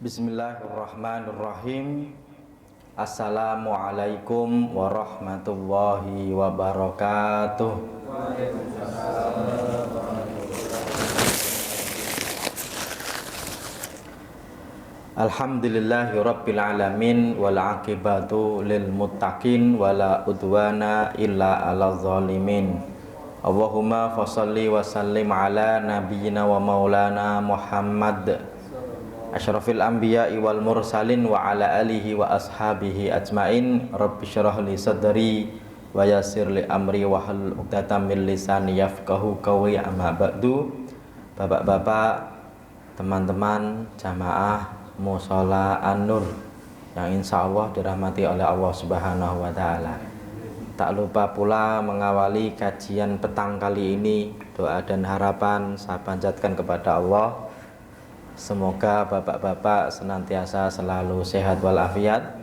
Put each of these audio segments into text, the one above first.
Bismillahirrahmanirrahim. Assalamualaikum warahmatullahi wabarakatuh. Alhamdulillahi rabbil alamin wal aqibatu lil muttaqin wala udwana illa 'alal zalimin. Allahumma fashalli wa sallim ala nabiyyina wa maulana Muhammad asyrafil anbiya'i wal mursalin wa ala alihi wa ashabihi ajmain. Rabbi syrah li sadri wa yassir li amri wa hlul 'uqdatam min lisani yafqahu qawli. Amma ba'du. Bapak-bapak, teman-teman jamaah mushola An-Nur yang insya Allah dirahmati oleh Allah Subhanahu wa Ta'ala. Tak lupa pula mengawali kajian petang kali ini, doa dan harapan saya panjatkan kepada Allah, semoga bapak-bapak senantiasa selalu sehat walafiat.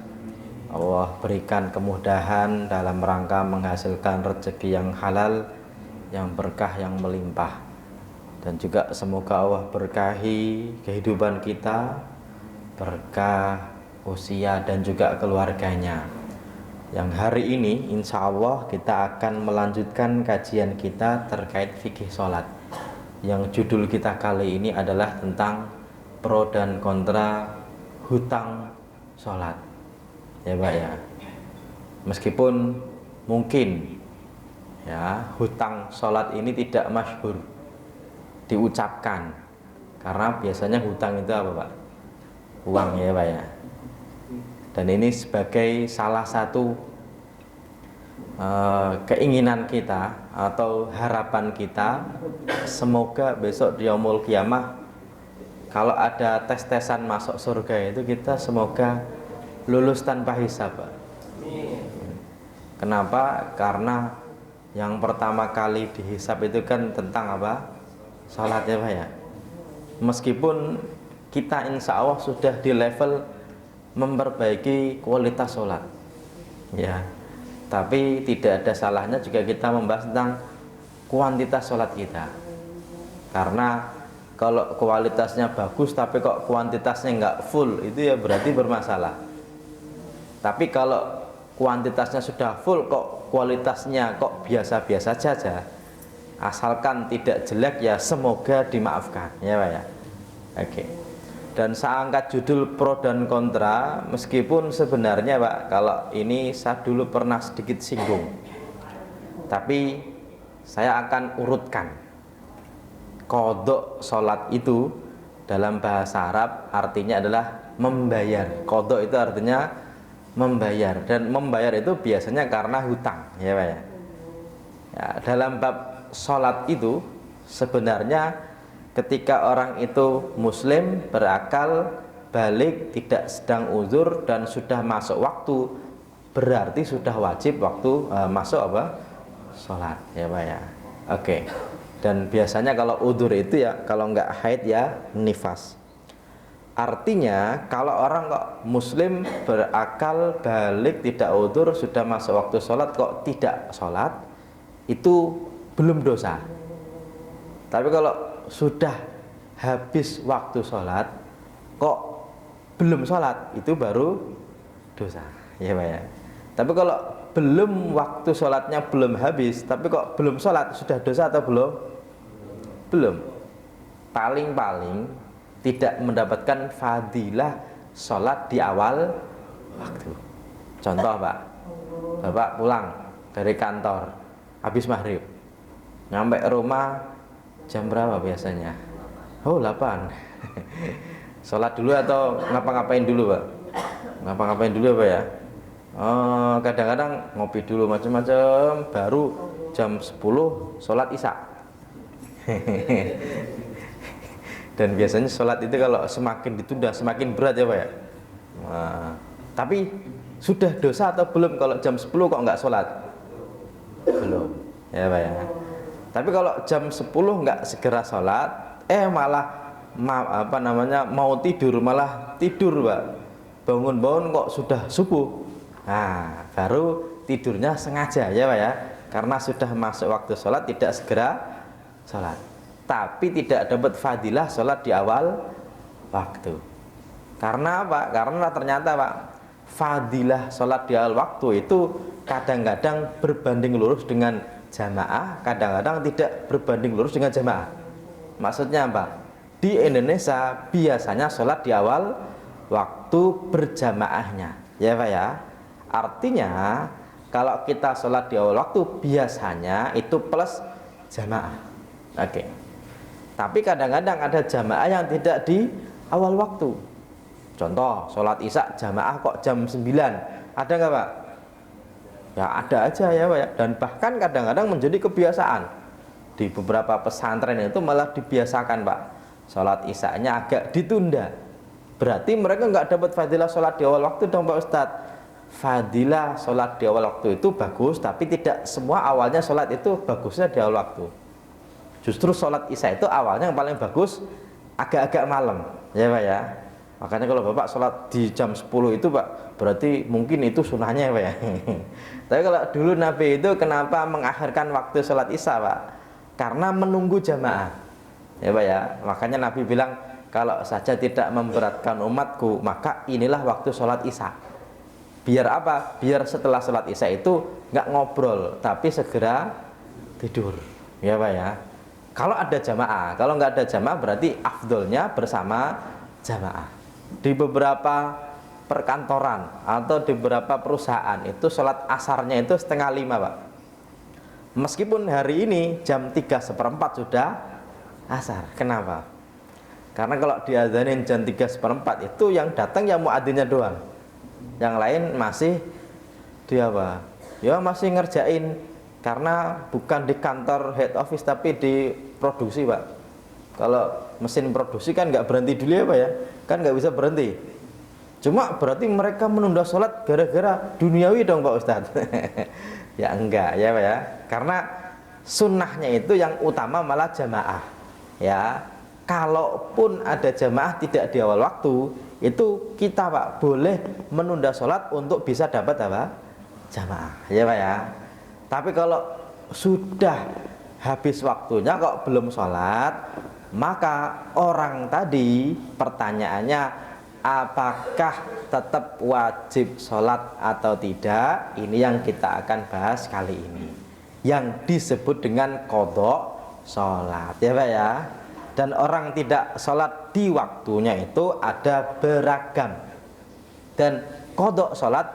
Allah berikan kemudahan dalam rangka menghasilkan rezeki yang halal, yang berkah, yang melimpah. Dan juga semoga Allah berkahi kehidupan kita, berkah usia dan juga keluarganya. Yang hari ini insya Allah kita akan melanjutkan kajian kita terkait fikih sholat. Yang judul kita kali ini adalah tentang pro dan kontra hutang sholat, ya Pak ya. Meskipun mungkin ya hutang sholat ini tidak masyhur diucapkan, karena biasanya hutang itu apa Pak? Uang, ya Pak ya. Dan ini sebagai salah satu keinginan kita atau harapan kita, semoga besok di yaumul qiyamah kalau ada tes-tesan masuk surga itu kita semoga lulus tanpa hisab, Pak. Kenapa? Karena yang pertama kali dihisab itu kan tentang apa? Salat, ya Pak ya. Meskipun kita insya Allah sudah di level memperbaiki kualitas sholat, ya, tapi tidak ada salahnya juga kita membahas tentang kuantitas sholat kita. Karena kalau kualitasnya bagus tapi kok kuantitasnya nggak full, itu ya berarti bermasalah. Tapi kalau kuantitasnya sudah full kok kualitasnya kok biasa-biasa saja, asalkan tidak jelek ya semoga dimaafkan, ya Pak ya. Oke. Dan saya angkat judul pro dan kontra, meskipun sebenarnya Pak, kalau ini saya dulu pernah sedikit singgung, tapi saya akan urutkan. Qadha sholat itu dalam bahasa Arab artinya adalah membayar. Qadha itu artinya membayar, dan membayar itu biasanya karena hutang, ya Pak ya. Ya, dalam bab sholat itu sebenarnya ketika orang itu muslim, berakal, balik, tidak sedang uzur dan sudah masuk waktu, berarti sudah wajib waktu masuk apa? Sholat, ya Pak ya. Oke. Dan biasanya kalau uzur itu ya, kalau nggak haid ya nifas. Artinya kalau orang kok muslim, berakal, balik, tidak uzur, sudah masuk waktu sholat kok tidak sholat, itu belum dosa. Tapi kalau sudah habis waktu sholat kok belum sholat, itu baru dosa, ya Pak ya. Tapi kalau belum waktu sholatnya belum habis tapi kok belum sholat, sudah dosa atau belum? Belum. Paling-paling tidak mendapatkan fadilah sholat di awal waktu. Contoh Pak, Bapak pulang dari kantor habis maghrib, nyampe rumah jam berapa biasanya? Oh 8. Sholat dulu atau ngapa-ngapain dulu Pak? Ngapa-ngapain dulu Pak ya? Oh, kadang-kadang ngopi dulu macam-macam, baru jam 10 sholat isya. Dan biasanya sholat itu kalau semakin ditunda semakin berat, ya Pak ya. Nah, tapi sudah dosa atau belum kalau jam 10 kok nggak sholat? Belum, ya Pak ya. Tapi kalau jam 10 nggak segera sholat, malah mau tidur, malah tidur Pak. Bangun-bangun kok sudah subuh. Nah, baru tidurnya sengaja, ya Pak ya. Karena sudah masuk waktu sholat tidak segera sholat, tapi tidak dapat fadilah sholat di awal waktu. Karena apa? Karena ternyata Pak, fadilah sholat di awal waktu itu kadang-kadang berbanding lurus dengan jamaah, kadang-kadang tidak berbanding lurus dengan jamaah. Maksudnya apa? Di Indonesia biasanya sholat di awal waktu berjamaahnya, ya Pak ya. Artinya kalau kita sholat di awal waktu biasanya itu plus jamaah. Oke. Tapi kadang-kadang ada jamaah yang tidak di awal waktu. Contoh, sholat isya jamaah kok jam 9. Ada nggak Pak? Ya ada aja ya Pak ya. Dan bahkan kadang-kadang menjadi kebiasaan. Di beberapa pesantren itu malah dibiasakan Pak, sholat isya-nya agak ditunda. Berarti mereka nggak dapat fadilah sholat di awal waktu dong Pak Ustadz. Fadilah sholat di awal waktu itu bagus, tapi tidak semua awalnya sholat itu bagusnya di awal waktu. Justru sholat isya itu awalnya yang paling bagus agak-agak malam, ya Pak ya. Makanya kalau Bapak sholat di jam 10 itu Pak, berarti mungkin itu sunnahnya ya Pak ya. Tapi kalau dulu Nabi itu kenapa mengakhirkan waktu sholat isya Pak? Karena menunggu jamaah, ya Pak ya. Makanya Nabi bilang, kalau saja tidak memberatkan umatku, maka inilah waktu sholat isya. Biar apa? Biar setelah sholat isya itu nggak ngobrol, tapi segera tidur, ya Pak ya. Kalau ada jamaah, kalau nggak ada jamaah berarti afdolnya bersama jamaah. Di beberapa perkantoran atau di beberapa perusahaan itu sholat asarnya itu 4:30 Pak. Meskipun hari ini jam 3:15 sudah asar. Kenapa? Karena kalau diazanin jam 3:15 itu yang datang ya muadzinnya doang. Yang lain masih dia apa? Ya masih ngerjain, karena bukan di kantor head office tapi di produksi Pak. Kalau mesin produksi kan nggak berhenti dulu ya Pak ya, kan nggak bisa berhenti. Cuma berarti mereka menunda sholat gara-gara duniawi dong Pak Ustadz. Ya enggak ya Pak ya, karena sunnahnya itu yang utama malah jamaah. Ya, kalaupun ada jamaah tidak di awal waktu, itu kita Pak boleh menunda sholat untuk bisa dapat apa? Jamaah, ya Pak ya. Tapi kalau sudah habis waktunya kok belum sholat, maka orang tadi pertanyaannya, apakah tetap wajib sholat atau tidak? Ini yang kita akan bahas kali ini, yang disebut dengan qadha sholat, ya Pak ya. Dan orang tidak sholat di waktunya itu ada beragam. Dan qadha sholat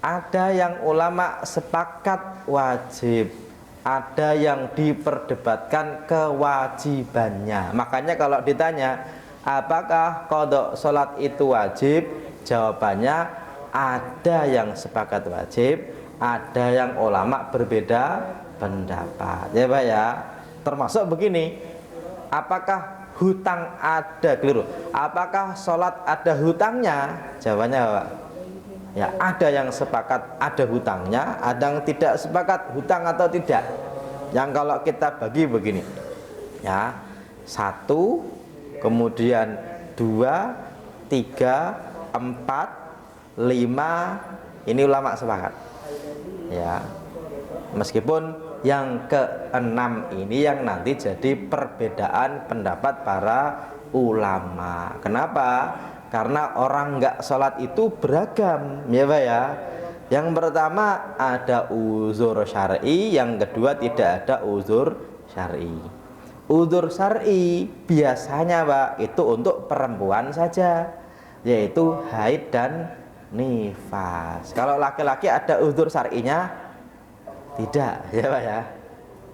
ada yang ulama sepakat wajib, ada yang diperdebatkan kewajibannya. Makanya kalau ditanya apakah qadha sholat itu wajib, jawabannya ada yang sepakat wajib, ada yang ulama berbeda pendapat, ya Pak ya. Termasuk begini, apakah hutang ada, keliru, apakah sholat ada hutangnya? Jawabannya Pak, ya ada yang sepakat ada hutangnya, ada yang tidak sepakat hutang atau tidak. Yang kalau kita bagi begini ya, 1, kemudian 2, 3, 4, 5, ini ulama sepakat ya. Meskipun yang ke-6 ini yang nanti jadi perbedaan pendapat para ulama. Kenapa? Karena orang nggak sholat itu beragam, ya Pak ya. Yang pertama ada uzur syar'i, yang kedua tidak ada uzur syar'i. Uzur syar'i biasanya Pak itu untuk perempuan saja, yaitu haid dan nifas. Kalau laki-laki ada uzur syar'inya? Tidak, ya Pak ya.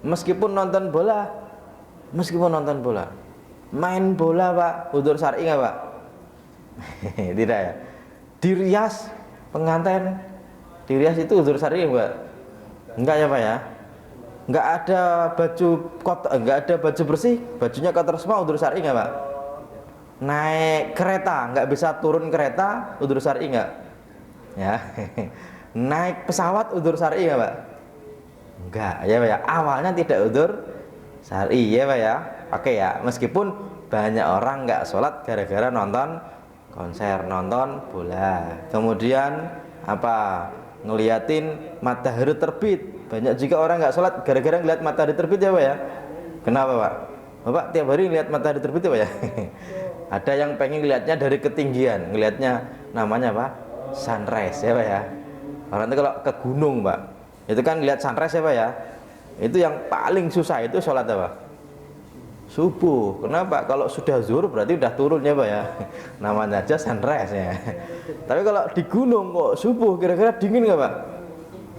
Meskipun nonton bola, main bola Pak, uzur syar'i nggak Pak? Tidak ya. Dirias pengantin, dirias itu uzur syar'i enggak? Enggak ya Pak ya. Enggak ada baju kotor, enggak ada baju bersih, bajunya kotor semua, uzur syar'i enggak Pak? Naik kereta enggak bisa turun kereta, uzur syar'i enggak? Ya. Naik pesawat uzur syar'i enggak Pak? Enggak ya Pak ya. Awalnya tidak uzur syar'i ya Pak ya. Oke ya, meskipun banyak orang enggak sholat gara-gara nonton konser, nonton bola, kemudian apa, ngeliatin matahari terbit. Banyak juga orang nggak sholat gara-gara ngeliat matahari terbit ya Pak ya. Kenapa Pak? Bapak tiap hari ngeliat matahari terbit ya Pak ya? Ada yang pengen lihatnya dari ketinggian, ngelihatnya namanya apa? Sunrise ya Pak ya. Orang itu kalau ke gunung Pak, itu kan lihat sunrise ya Pak ya. Itu yang paling susah itu sholat apa? Subuh. Kenapa? Kalau sudah zuhur berarti udah turun ya Pak ya. Namanya aja sunrise ya. Tapi kalau di gunung kok subuh, kira-kira dingin nggak Pak?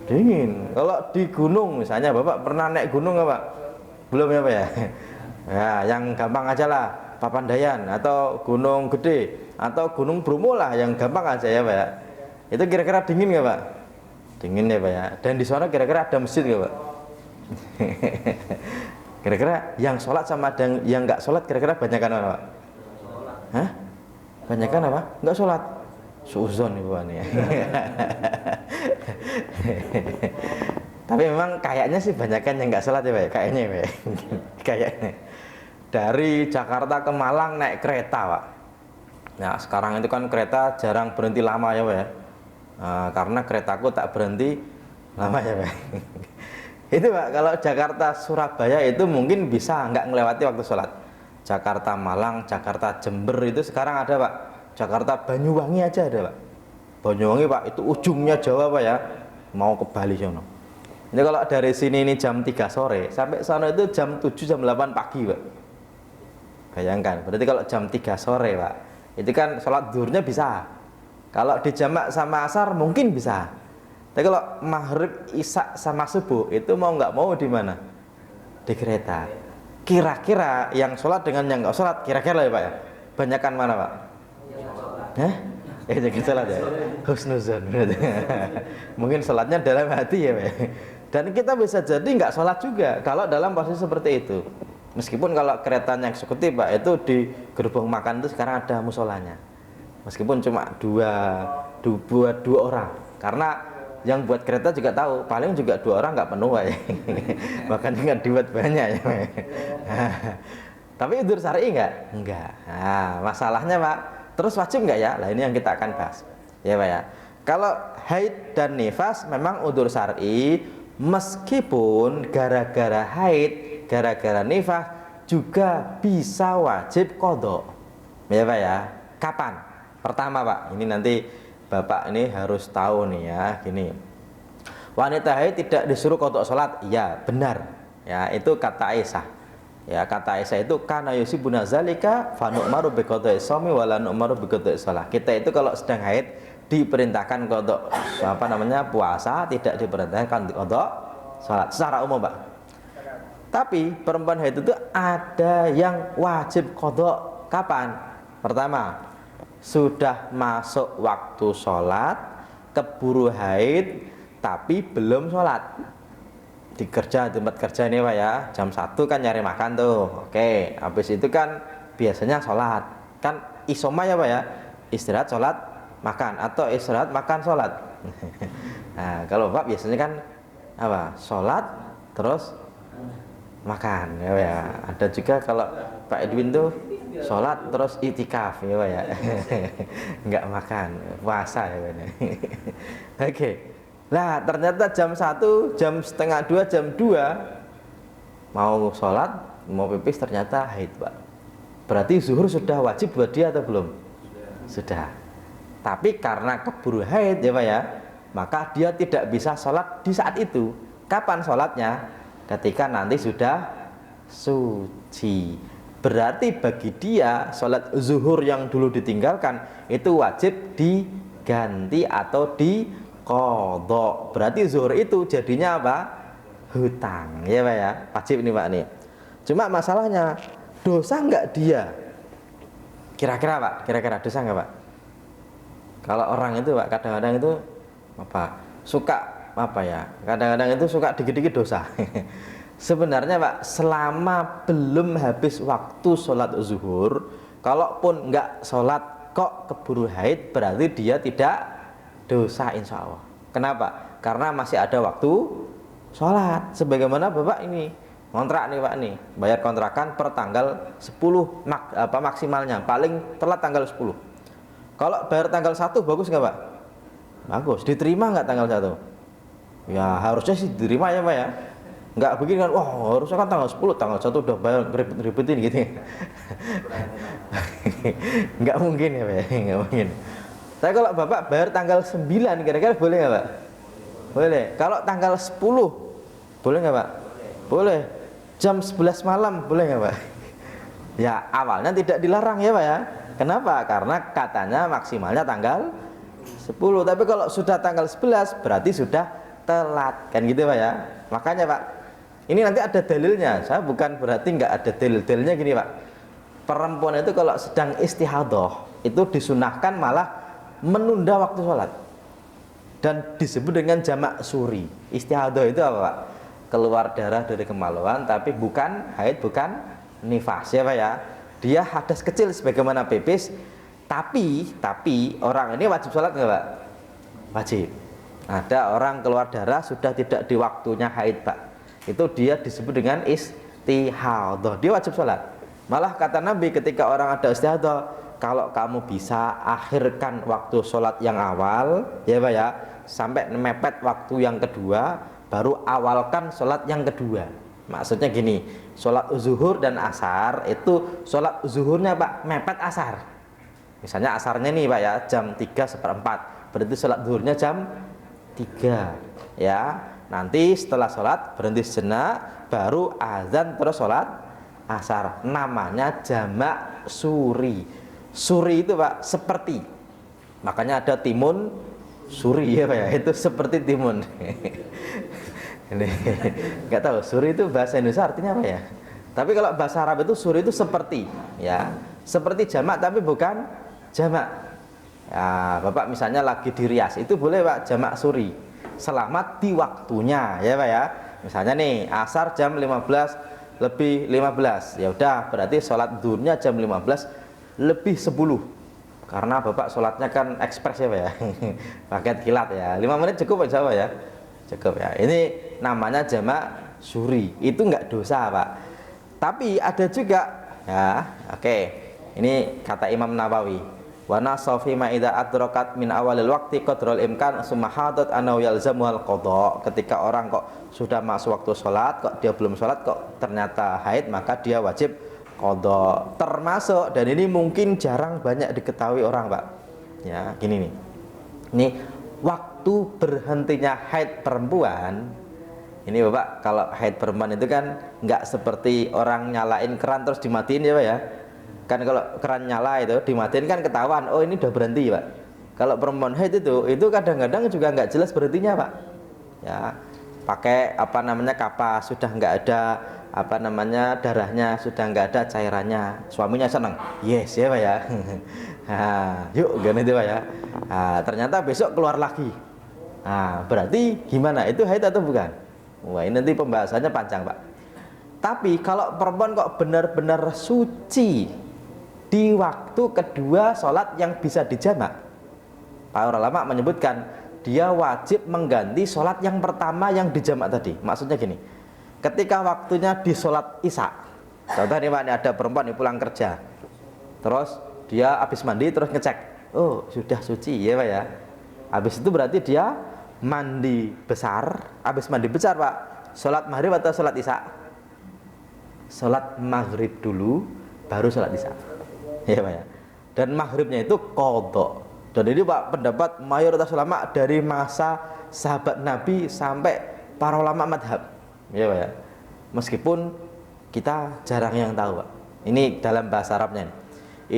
Dingin. Kalau di gunung misalnya Bapak pernah naik gunung nggak Pak? Belum ya Pak ya. Ya, yang gampang aja lah, Papandayan atau Gunung Gede atau Gunung Bromo lah, yang gampang aja ya Pak ya. Itu kira-kira dingin nggak Pak? Dingin ya Pak ya. Dan di sana kira-kira ada masjid nggak Pak? Kira-kira yang sholat sama yang nggak sholat kira-kira banyakan apa Pak? Hah? Banyakan apa? Nggak sholat? Suuzon ibu ani ya. Tapi memang kayaknya sih banyakan yang nggak sholat ya Pak. Kayaknya ya Pak. Kayaknya. Dari Jakarta ke Malang naik kereta Pak. Nah sekarang itu kan kereta jarang berhenti lama ya Pak ya. Karena keretaku tak berhenti lama ya Pak. Itu Pak, kalau Jakarta Surabaya itu mungkin bisa nggak melewati waktu sholat. Jakarta Malang, Jakarta Jember itu sekarang ada Pak. Jakarta Banyuwangi aja ada Pak. Banyuwangi Pak, itu ujungnya Jawa Pak ya. Mau ke Bali sono. Ini kalau dari sini ini jam 3 sore sampai sana itu jam 7 jam 8 pagi Pak. Bayangkan, berarti kalau jam 3 sore Pak, itu kan sholat zuhurnya bisa. Kalau dijamak sama asar mungkin bisa. Tapi kalau maghrib, isya sama subuh itu mau nggak mau di mana? Di kereta. Kira-kira yang sholat dengan yang nggak sholat kira-kira ya Pak ya? Banyakan mana Pak? Hah? Jangan sholat ya? Husnuzon. Mungkin sholatnya dalam hati ya Pak. Dan kita bisa jadi nggak sholat juga kalau dalam posisi seperti itu. Meskipun kalau keretanya eksekutif Pak, itu di gerbong makan itu sekarang ada musolanya. Meskipun cuma dua orang. Karena yang buat kereta juga tahu, paling juga 2 orang nggak penuh Pak ya. Bahkan nggak dibuat banyak ya Pak. Tapi udzur syar'i enggak. Nah, masalahnya Pak, terus wajib enggak ya? Lah ini yang kita akan bahas. Ya Pak ya. Kalau haid dan nifas memang udzur syar'i, meskipun gara-gara haid, gara-gara nifas juga bisa wajib qadha. Ya Pak ya. Kapan? Pertama Pak, ini nanti Bapak ini harus tahu nih ya, gini. Wanita haid tidak disuruh qadha salat. Iya, benar. Ya, itu kata Aisyah. Ya, kata Aisyah itu kana yusibuna zalika fa nu'maru bi qadha'i shaumi wa la nu'maru bi qadha'i shalah. Kita itu kalau sedang haid diperintahkan qadha puasa, tidak diperintahkan qadha salat secara umum, Pak. Tapi perempuan haid itu ada yang wajib qadha kapan? Pertama, sudah masuk waktu sholat, keburu haid tapi belum sholat. Di tempat kerja ini Pak ya, jam 1 kan nyari makan tuh. Oke, habis itu kan biasanya sholat. Kan isoma ya Pak ya, istirahat sholat makan, atau istirahat makan sholat. Nah kalau Pak biasanya kan apa? Sholat terus makan ya Pak ya. Ada juga kalau Pak Edwin tuh sholat terus itikaf ya Pak ya. Nggak makan, puasa ya Pak. Oke. Nah ternyata jam 1, jam setengah 2, jam 2 mau sholat, mau pipis ternyata haid Pak. Berarti zuhur sudah wajib buat dia atau belum? Sudah. Tapi karena keburu haid ya Pak ya, maka dia tidak bisa sholat di saat itu. Kapan sholatnya? Ketika nanti sudah suci. Berarti bagi dia sholat zuhur yang dulu ditinggalkan itu wajib diganti atau qadha. Berarti zuhur itu jadinya apa? Hutang ya Pak ya. Wajib nih Pak nih. Cuma masalahnya dosa enggak dia? Kira-kira Pak, kira-kira dosa enggak Pak? Kalau orang itu Pak kadang-kadang itu apa? Suka apa ya? Kadang-kadang itu suka dikit-dikit dosa. Sebenarnya Pak, selama belum habis waktu sholat zuhur, kalaupun enggak sholat kok keburu haid, berarti dia tidak dosa insya Allah. Kenapa? Karena masih ada waktu sholat. Sebagaimana Bapak ini kontrak nih Pak nih, bayar kontrakan per tanggal 10 maksimalnya, paling telat tanggal 10. Kalau bayar tanggal 1 bagus nggak Pak? Bagus. Diterima nggak tanggal 1? Ya harusnya sih diterima ya Pak ya. Nggak begini kan, wah harusnya kan tanggal 10, tanggal 1 udah bayar ribet-ribetin gitu. Nggak mungkin ya Pak, nggak mungkin. Tapi kalau Bapak bayar tanggal 9 kira-kira boleh nggak Pak? Boleh. Kalau tanggal 10 boleh nggak Pak? Boleh. Jam 11 malam boleh nggak Pak? Ya awalnya tidak dilarang ya Pak ya. Kenapa? Karena katanya maksimalnya tanggal 10. Tapi kalau sudah tanggal 11 berarti sudah telat, kan gitu Pak ya. Makanya Pak, ini nanti ada dalilnya. Saya bukan berarti nggak ada dalil-dalilnya gini Pak. Perempuan itu kalau sedang istihadah itu disunahkan malah menunda waktu sholat, dan disebut dengan jamak suri. Istihadah itu apa Pak? Keluar darah dari kemaluan, tapi bukan haid, bukan nifas ya Pak ya. Dia hadas kecil sebagaimana pipis, tapi orang ini wajib sholat nggak Pak? Wajib. Ada orang keluar darah sudah tidak di waktunya haid Pak, itu dia disebut dengan istihadah, dia wajib sholat. Malah kata Nabi ketika orang ada istihadah, kalau kamu bisa akhirkan waktu sholat yang awal ya Pak ya, sampai mepet waktu yang kedua, baru awalkan sholat yang kedua. Maksudnya gini, sholat zuhur dan asar itu sholat zuhurnya Pak mepet asar. Misalnya asarnya nih Pak ya jam 3:4, berarti sholat zuhurnya jam 3 ya. Nanti setelah sholat berhenti sejenak, baru azan terus sholat asar. Namanya jamak suri. Suri itu Pak seperti, makanya ada timun suri ya Pak ya, itu seperti timun. Ini nggak tahu suri itu bahasa Indonesia artinya apa ya. Tapi kalau bahasa Arab itu suri itu seperti ya, seperti jamak tapi bukan jamak ya. Bapak misalnya lagi di Rias itu boleh Pak jamak suri selama di waktunya ya Pak ya. Misalnya nih asar jam 15:15, ya udah berarti sholat duhurnya jam 15:10, karena Bapak sholatnya kan ekspres ya Pak ya. Paket kilat ya, 5 menit cukup aja Pak ya, cukup ya. Ini namanya jamak suri, itu nggak dosa Pak. Tapi ada juga ya, oke. Ini kata Imam Nawawi, wa nasafi ma idza adrakat min awalil waqti qadrul imkan summa hadat anau yalzamuhal qada. Ketika orang kok sudah masuk waktu sholat, kok dia belum sholat, kok ternyata haid, maka dia wajib qada. Termasuk, dan ini mungkin jarang banyak diketahui orang Pak ya, gini nih, ini waktu berhentinya haid perempuan. Ini Bapak, kalau haid perempuan itu kan nggak seperti orang nyalain keran terus dimatiin ya Pak ya. Kan kalau keran nyala itu dimatiin kan ketahuan, oh ini udah berhenti Pak. Kalau perempuan haid itu kadang-kadang juga nggak jelas berhentinya Pak ya. Pakai apa namanya kapas, sudah nggak ada apa namanya darahnya, sudah nggak ada cairannya, suaminya senang, yes ya Pak ya. Yuk gini itu Pak ya. Ternyata besok keluar lagi. Berarti gimana, itu haid atau bukan? Wah ini nanti pembahasannya panjang Pak. Tapi kalau perempuan kok benar-benar suci di waktu kedua sholat yang bisa dijamak, para ulama menyebutkan dia wajib mengganti sholat yang pertama yang dijamak tadi. Maksudnya gini, ketika waktunya di sholat isya, contoh nih Pak, ini ada perempuan nih pulang kerja, terus dia habis mandi terus ngecek, oh sudah suci ya Pak ya. Habis itu berarti dia mandi besar. Habis mandi besar Pak, sholat maghrib atau sholat isya? Sholat maghrib dulu baru sholat isya ya Pak ya. Dan maghribnya itu qadha. Dan ini Pak pendapat mayoritas ulama dari masa sahabat Nabi sampai para ulama madhab ya Pak ya. Meskipun kita jarang yang tahu Pak. Ini dalam bahasa Arabnya ini,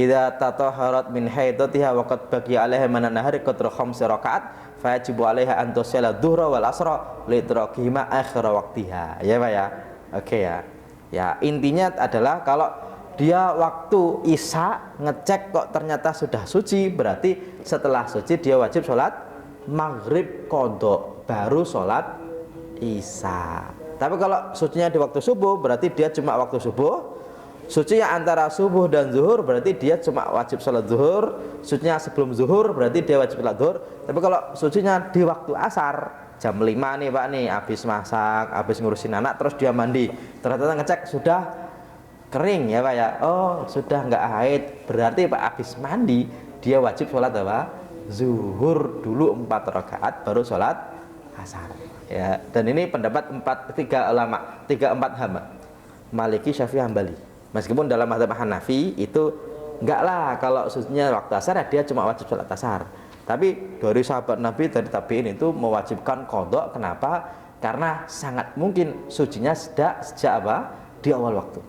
idza tatahharat min haidatiha wa qad baqiya 'alaiha min an-nahari qadru 5 rakaat fayajibu 'alaiha an tusalla dhuhra wal asra li idrakihima akhir waqtiha ya Pak ya. Oke ya. Ya intinya adalah kalau dia waktu isya ngecek kok ternyata sudah suci, berarti setelah suci dia wajib sholat maghrib qadha baru sholat isya. Tapi kalau sucinya di waktu subuh berarti dia cuma waktu subuh. Sucinya antara subuh dan zuhur berarti dia cuma wajib sholat zuhur. Sucinya sebelum zuhur berarti dia wajib sholat zuhur. Tapi kalau sucinya di waktu asar jam 5 nih Pak nih, habis masak, habis ngurusin anak, terus dia mandi, ternyata ngecek sudah kering ya Pak ya, oh sudah nggak haid, berarti Pak habis mandi dia wajib sholat apa? Zuhur dulu 4 rakaat baru sholat asar ya. Dan ini pendapat 3 ulama, 4 hamba, Maliki, Syafi'i, Hambali. Meskipun dalam mazhab Hanafi itu Enggak lah, kalau sucinya waktu asar ya dia cuma wajib sholat asar. Tapi dari sahabat Nabi dari tabi'in itu mewajibkan qadha. Kenapa? Karena sangat mungkin sucinya sejak apa? Di awal waktu.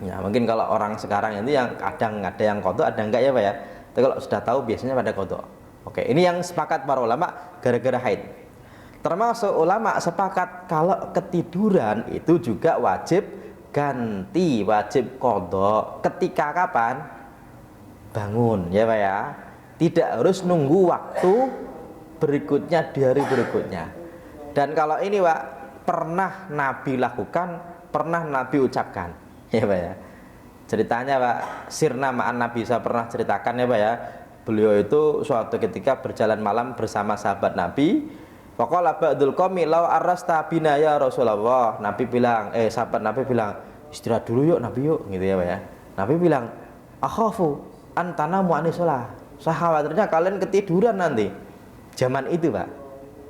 Ya, mungkin kalau orang sekarang itu yang kadang ada yang qadha, ada enggak ya Pak ya. Tapi kalau sudah tahu biasanya pada qadha. Oke, ini yang sepakat para ulama gara-gara haid. Termasuk ulama sepakat kalau ketiduran itu juga wajib ganti, wajib qadha. Ketika kapan? Bangun, ya Pak ya. Tidak harus nunggu waktu berikutnya di hari berikutnya. Dan kalau ini Pak pernah Nabi lakukan, pernah Nabi ucapkan, ya Pak ya. Ceritanya Pak, sirna ma'an Nabi, saya pernah ceritakan ya Pak ya. Beliau itu suatu ketika berjalan malam bersama sahabat Nabi. Faqala ba'dul qaumi law arrasta bina ya Rasulullah. Nabi bilang, sahabat Nabi bilang, istirahat dulu yuk Nabi yuk, gitu ya Pak ya. Nabi bilang, akhafu antanamu anisolah. Saya khawatirnya kalian ketiduran nanti. Zaman itu Pak,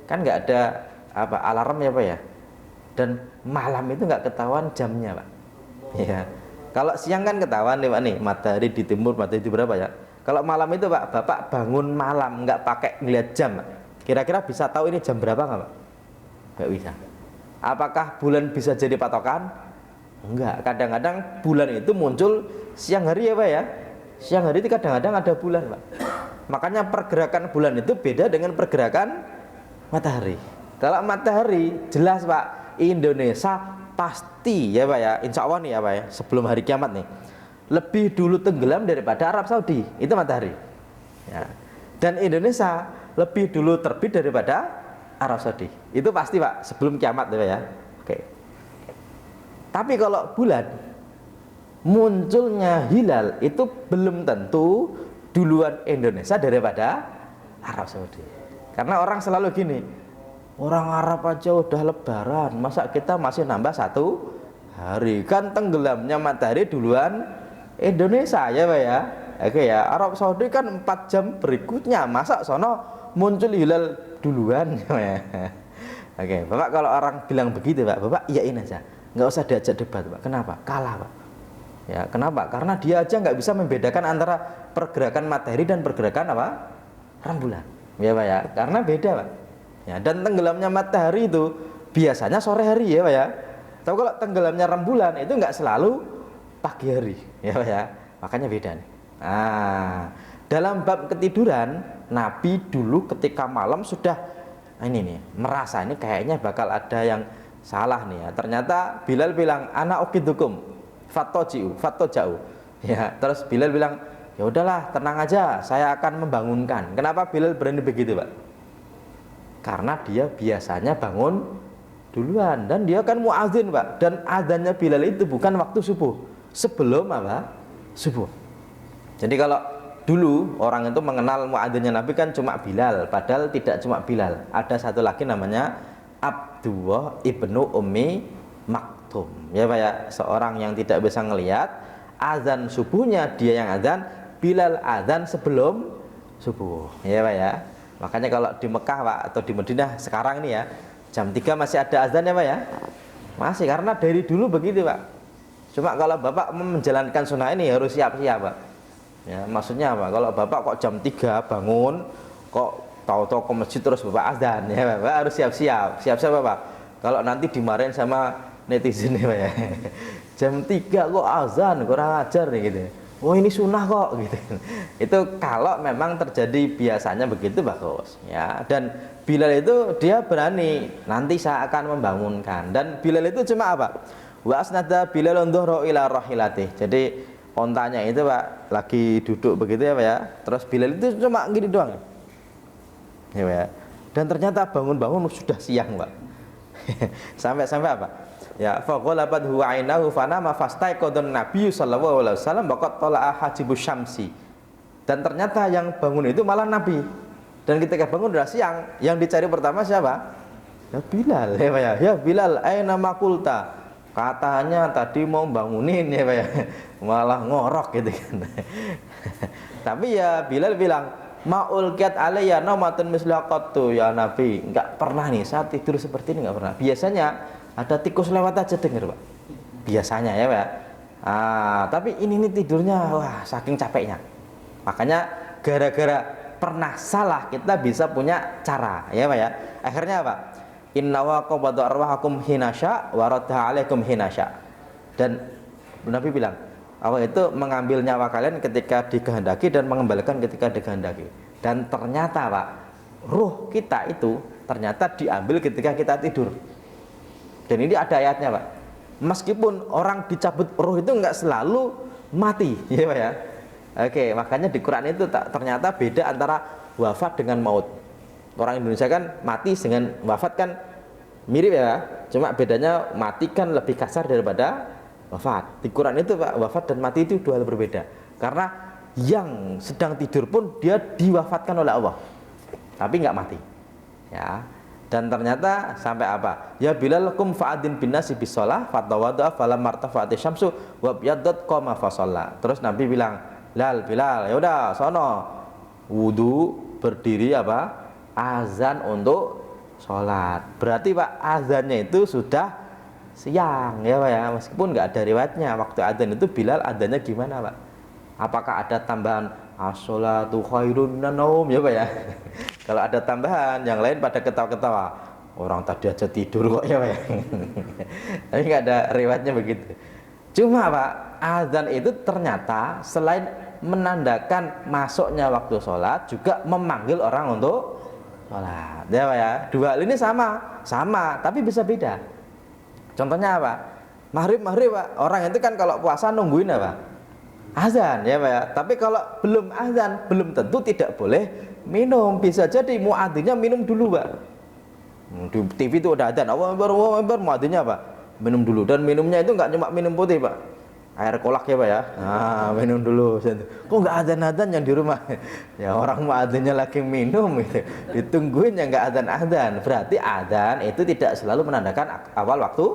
kan nggak ada apa alarm ya Pak ya. Dan malam itu nggak ketahuan jamnya Pak. Ya. Kalau siang kan ketahuan nih Pak nih, matahari di timur, matahari di berapa ya. Kalau malam itu Pak, Bapak bangun malam nggak pakai ngeliat jam Pak. Kira-kira bisa tahu ini jam berapa nggak Pak? Nggak bisa. Apakah bulan bisa jadi patokan? Enggak. Kadang-kadang bulan itu muncul siang hari ya Pak ya. Siang hari itu kadang-kadang ada bulan Pak. Makanya pergerakan bulan itu beda dengan pergerakan matahari. Kalau matahari jelas Pak, Indonesia pasti ya Pak ya, insya Allah nih ya Pak ya, sebelum hari kiamat nih, lebih dulu tenggelam daripada Arab Saudi, itu matahari ya. Dan Indonesia lebih dulu terbit daripada Arab Saudi, itu pasti Pak, sebelum kiamat ya Pak ya. Oke. Tapi kalau bulan munculnya hilal itu belum tentu duluan Indonesia daripada Arab Saudi. Karena orang selalu gini, orang Arab aja udah lebaran, masa kita masih nambah 1 hari? Kan tenggelamnya matahari duluan Indonesia ya Pak ya. Oke ya, Arab Saudi kan 4 jam berikutnya, masa sono muncul hilal duluan ya. Oke, Bapak kalau orang bilang begitu Pak, Bapak iyain aja, nggak usah diajak debat Pak. Kenapa? Kalah Pak. Ya, kenapa? Karena dia aja nggak bisa membedakan antara pergerakan matahari dan pergerakan apa? Rembulan. Ya Pak ya, karena beda Pak. Ya, dan tenggelamnya matahari itu biasanya sore hari ya Pak ya. Tapi kalau tenggelamnya rembulan itu nggak selalu pagi hari ya Pak ya. Makanya beda nih. Nah, dalam bab ketiduran, Nabi dulu ketika malam sudah ini nih merasa ini kayaknya bakal ada yang salah nih ya. Ternyata Bilal bilang ana ukidukum fattojau. Ya, terus Bilal bilang ya udahlah tenang aja, saya akan membangunkan. Kenapa Bilal berani begitu Pak? Karena dia biasanya bangun duluan dan dia kan muadzin Pak, dan adzannya Bilal itu bukan waktu subuh, sebelum apa? Subuh. Jadi kalau dulu orang itu mengenal muadzinnya Nabi kan cuma Bilal, padahal tidak cuma Bilal. Ada satu lagi namanya Abdullah ibnu Ummi Maktum. Ya Pak ya, seorang yang tidak bisa ngelihat, azan subuhnya dia yang azan, Bilal azan sebelum subuh. Ya Pak ya. Makanya kalau di Mekah Pak atau di Madinah sekarang ini ya, jam 3 masih ada azan ya Pak ya. Masih, karena dari dulu begitu Pak. Cuma kalau Bapak menjalankan sunnah ini harus siap-siap Pak. Ya, maksudnya apa? Kalau Bapak kok jam 3 bangun, kok tahu-tahu ke masjid terus Bapak azan, ya Bapak harus siap-siap. Siap-siap Bapak. Kalau nanti dimarahin sama netizen ya Pak ya. Jam 3 kok azan, kurang ajar nih gitu. Oh ini sunnah kok gitu. Itu kalau memang terjadi biasanya begitu bagus ya. Dan Bilal itu dia berani, nanti saya akan membangunkan. Dan Bilal itu cuma apa? Wa asnada Bilal dhuhra ila rahilatih. Jadi ontanya itu Pak lagi duduk begitu ya Pak ya. Terus Bilal itu cuma gini doang. Ya Pak ya. Dan ternyata bangun-bangun sudah siang Pak. Sampai-sampai apa? Ya, faqalabat huwa ainahu fanama fastaiqadun Nabi sallallahu alaihi wasallam waqad tala'a hajibus syamsi. Dan ternyata yang bangun itu malah Nabi. Dan ketika bangun sudah siang, yang dicari pertama siapa? Ya Bilal ya Pak ya. Ya Bilal, aina maqulta? Katanya tadi mau bangunin ya Pak ya. Malah ngorok gitu kan. Tapi ya Bilal bilang, ma'ulqiyat alayya naumatun mislaqattu ya Nabi. Enggak pernah nih saya tidur seperti ini, enggak pernah. Biasanya ada tikus lewat aja denger Pak. Biasanya ya Pak. Tapi ini tidurnya wah saking capeknya. Makanya gara-gara pernah salah kita bisa punya cara, ya Pak ya. Akhirnya apa? Inna wa qabadu arwahakum hinasya wa radha alaikum hinasya. Dan Nabi bilang, Allah itu mengambil nyawa kalian ketika dikehendaki dan mengembalikan ketika dikehendaki. Dan ternyata Pak, ruh kita itu ternyata diambil ketika kita tidur. Dan ini ada ayatnya Pak. Meskipun orang dicabut ruh itu enggak selalu mati, ya Pak ya. Oke, makanya di Quran itu ternyata beda antara wafat dengan maut. Orang Indonesia kan mati dengan wafat kan mirip ya. Cuma bedanya mati kan lebih kasar daripada wafat. Di Quran itu Pak, wafat dan mati itu dua hal berbeda. Karena yang sedang tidur pun dia diwafatkan oleh Allah, tapi enggak mati. Ya. Dan ternyata sampai apa? Ya Bilal kum fa'adin bin nasi bisolah fatawadha falam martafa'ati syamsu wa biyaddat qama fasalla. Terus Nabi bilang, Bilal, ya udah sono wudu, berdiri apa? Azan untuk sholat. Berarti Pak, azannya itu sudah siang ya Pak ya. Meskipun nggak ada riwayatnya waktu azan itu Bilal azannya gimana Pak? Apakah ada tambahan as-sholatu khairun minan naum ya Pak ya? Kalau ada tambahan, yang lain pada ketawa-ketawa. Orang tadi aja tidur kok ya Pak ya. Tapi nggak ada riwayatnya begitu. Cuma Pak, azan itu ternyata selain menandakan masuknya waktu sholat, juga memanggil orang untuk sholat ya Pak ya. Dua hal ini sama, tapi bisa beda. Contohnya apa? Maghrib Pak, orang itu kan kalau puasa nungguin apa? Azan ya Pak ya. Tapi kalau belum azan, belum tentu tidak boleh minum. Bisa jadi muadzinnya minum dulu Pak. Di TV itu udah azan, Allahu Akbar, muadzinnya apa? Minum dulu. Dan minumnya itu nggak cuma minum putih Pak, air kolak ya Pak ya. Minum dulu. Kok nggak azan yang di rumah? Ya orang muadzinnya lagi minum gitu. Ditungguin yang nggak azan. Berarti azan itu tidak selalu menandakan awal waktu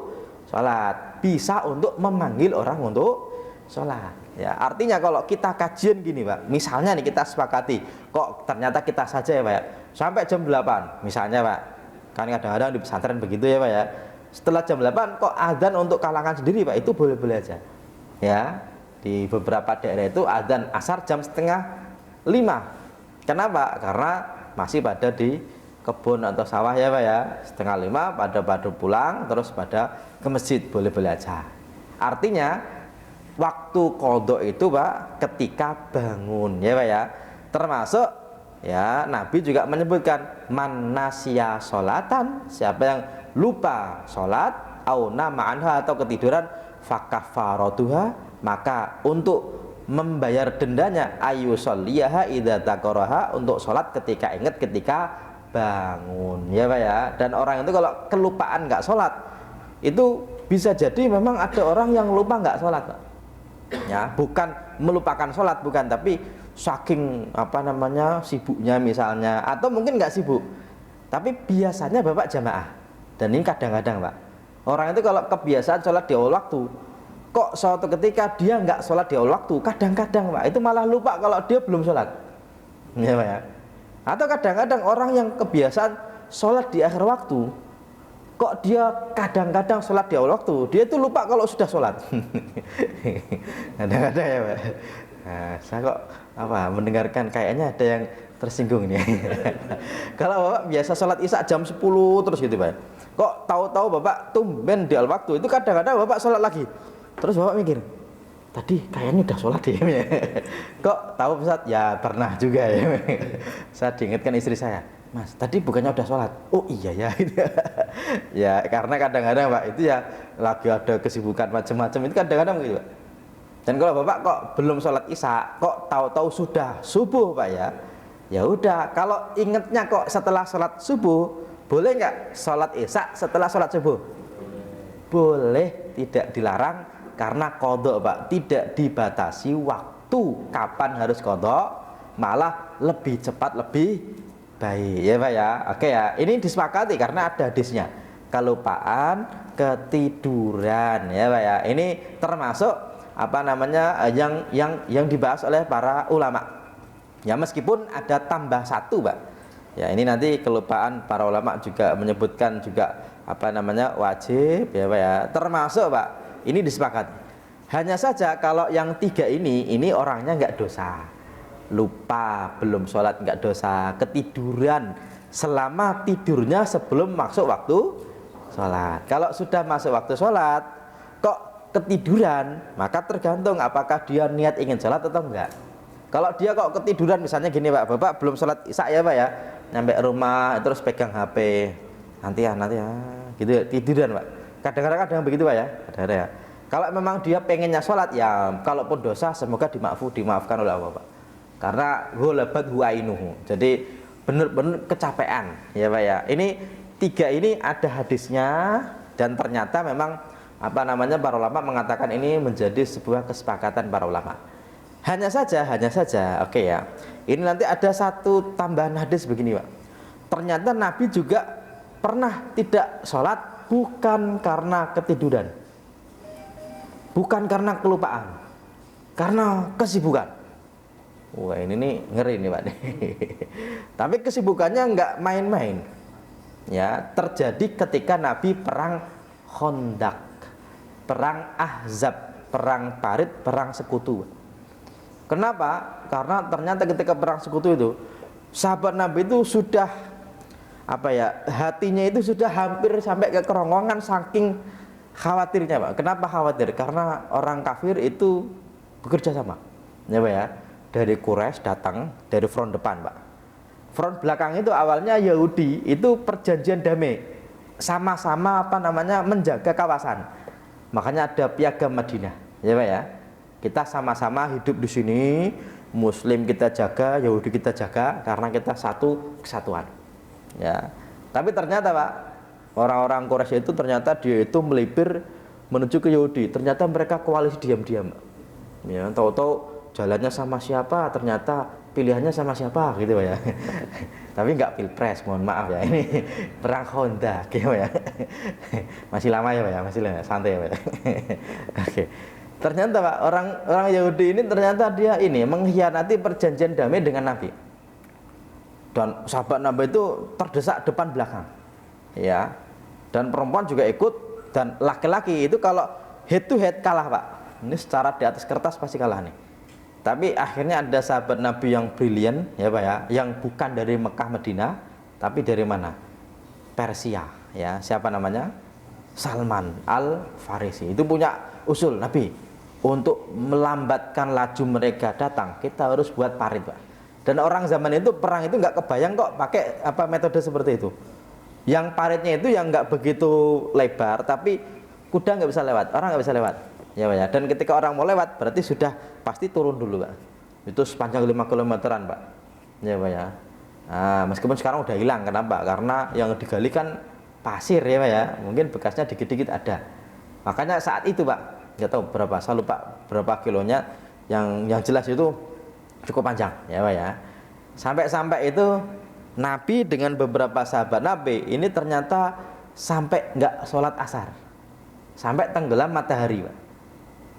sholat. Bisa untuk memanggil orang untuk sholat. Ya, artinya kalau kita kajian gini Pak, misalnya nih kita sepakati, kok ternyata kita saja ya Pak ya, sampai jam 8 misalnya Pak, kan kadang-kadang di pesantren begitu ya Pak ya, setelah jam 8 kok adzan untuk kalangan sendiri Pak, itu boleh-boleh aja ya. Di beberapa daerah itu adzan asar jam 4:30. Kenapa? Karena masih pada di kebun atau sawah ya Pak ya, 4:30 pada pulang terus pada ke masjid, boleh-boleh aja. Artinya waktu qadha itu Pak ketika bangun ya Pak ya. Termasuk ya Nabi juga menyebutkan man nasya sholatan, siapa yang lupa sholat au nama anha atau ketiduran fakafaratuha, maka untuk membayar dendanya ayu sholliyaha idza taqaraha, untuk sholat ketika ingat ketika bangun ya Pak ya. Dan orang itu kalau kelupaan nggak sholat itu bisa jadi memang ada orang yang lupa nggak sholat Pak. Ya, bukan melupakan sholat, bukan, tapi saking sibuknya misalnya, atau mungkin nggak sibuk, tapi biasanya Bapak jamaah. Dan ini kadang-kadang Pak, orang itu kalau kebiasaan sholat di awal waktu, kok suatu ketika dia nggak sholat di awal waktu, kadang-kadang Pak itu malah lupa kalau dia belum sholat ya Pak ya. Atau kadang-kadang orang yang kebiasaan sholat di akhir waktu, kok dia kadang-kadang sholat di awal waktu, dia itu lupa kalau sudah sholat. Kadang-kadang ya Pak. Saya kok mendengarkan kayaknya ada yang tersinggung ini. Kalau Bapak biasa sholat isya jam 10 terus gitu Pak, kok tahu-tahu Bapak tumben di awal waktu, itu kadang-kadang Bapak sholat lagi, terus Bapak mikir, tadi kayaknya udah sholat ya. Kok tahu Ustaz? Ya pernah juga ya. Saya diingatkan istri saya, Mas, tadi bukannya udah sholat? Oh iya ya. Ya karena kadang-kadang Pak itu ya lagi ada kesibukan macam-macam, itu kadang-kadang begitu Pak. Dan kalau Bapak kok belum sholat isya, kok tahu-tahu sudah subuh Pak ya, ya udah, kalau ingatnya kok setelah sholat subuh, boleh nggak sholat isya setelah sholat subuh? Boleh, tidak dilarang, karena qadha Pak tidak dibatasi waktu kapan harus qadha, malah lebih cepat lebih baik ya Pak ya. Oke ya, ini disepakati karena ada hadisnya. Kelupaan, ketiduran ya Pak ya. Ini termasuk yang dibahas oleh para ulama. Ya meskipun ada tambah satu Pak. Ya ini nanti kelupaan para ulama juga menyebutkan juga wajib ya Pak ya. Termasuk Pak, ini disepakati. Hanya saja kalau yang 3 ini orangnya nggak dosa, lupa belum sholat nggak dosa, ketiduran selama tidurnya sebelum masuk waktu sholat. Kalau sudah masuk waktu sholat kok ketiduran, maka tergantung apakah dia niat ingin sholat atau enggak. Kalau dia kok ketiduran, misalnya gini Pak, Bapak belum sholat isya ya Pak ya, nyampe rumah terus pegang HP, nanti ya gitu ya, tiduran Pak. Kadang-kadang ada yang begitu Pak ya, ada ya. Kalau memang dia pengennya sholat ya, kalaupun dosa semoga dimaafkan oleh Allah Pak. Karena ghalabat huainuhu, jadi benar-benar kecapean ya Pak ya. Ini 3 ini ada hadisnya, dan ternyata memang para ulama mengatakan ini menjadi sebuah kesepakatan para ulama. Hanya saja, oke ya. Ini nanti ada satu tambahan hadis begini Pak. Ternyata Nabi juga pernah tidak sholat bukan karena ketiduran, bukan karena kelupaan, karena kesibukan. Wah ini nih ngeri nih Pak nih. Tapi kesibukannya nggak main-main. Ya, terjadi ketika Nabi perang Khandaq, perang Ahzab, perang Parit, perang Sekutu. Kenapa? Karena ternyata ketika perang Sekutu itu sahabat Nabi itu sudah hatinya itu sudah hampir sampai ke kerongkongan saking khawatirnya Pak. Kenapa khawatir? Karena orang kafir itu bekerja sama ya Pak ya. Dari Quraisy datang dari front depan Pak. Front belakang itu awalnya Yahudi, itu perjanjian damai, sama-sama menjaga kawasan. Makanya ada piagam Madinah ya Pak ya. Kita sama-sama hidup di sini, Muslim kita jaga, Yahudi kita jaga, karena kita satu kesatuan ya. Tapi ternyata Pak, orang-orang Quraisy itu ternyata dia itu melipir menuju ke Yahudi. Ternyata mereka koalisi diam-diam ya, tahu-tahu jalannya sama siapa, ternyata pilihannya sama siapa gitu ya. Tapi nggak pilpres, mohon maaf ya, ini perang Honda gitu ya. Masih lama ya Pak ya, masih lama, santai ya Pak ya. Oke. Ternyata Pak, orang Yahudi ini ternyata dia ini mengkhianati perjanjian damai dengan Nabi. Dan sahabat Nabi itu terdesak depan belakang ya. Dan perempuan juga ikut, dan laki-laki itu kalau head to head kalah Pak. Ini secara di atas kertas pasti kalah nih. Tapi akhirnya ada sahabat Nabi yang brilian ya Pak ya, yang bukan dari Mekah Madinah, tapi dari mana? Persia ya. Siapa namanya? Salman Al-Farisi. Itu punya usul Nabi, untuk melambatkan laju mereka datang, kita harus buat parit Pak. Dan orang zaman itu perang itu nggak kebayang kok pakai metode seperti itu. Yang paritnya itu yang nggak begitu lebar, tapi kuda nggak bisa lewat, orang nggak bisa lewat ya Pak ya. Dan ketika orang mau lewat berarti sudah pasti turun dulu Pak. Itu sepanjang 5 kilometeran Pak ya Pak ya. Nah, meskipun sekarang udah hilang, kenapa? Karena yang digali kan pasir ya Pak ya, mungkin bekasnya dikit-dikit ada. Makanya saat itu Pak, nggak tahu berapa, saya lupa berapa kilonya, yang jelas itu cukup panjang ya Pak ya. Sampai itu Nabi dengan beberapa sahabat Nabi ini ternyata sampai nggak sholat asar, sampai tenggelam matahari Pak.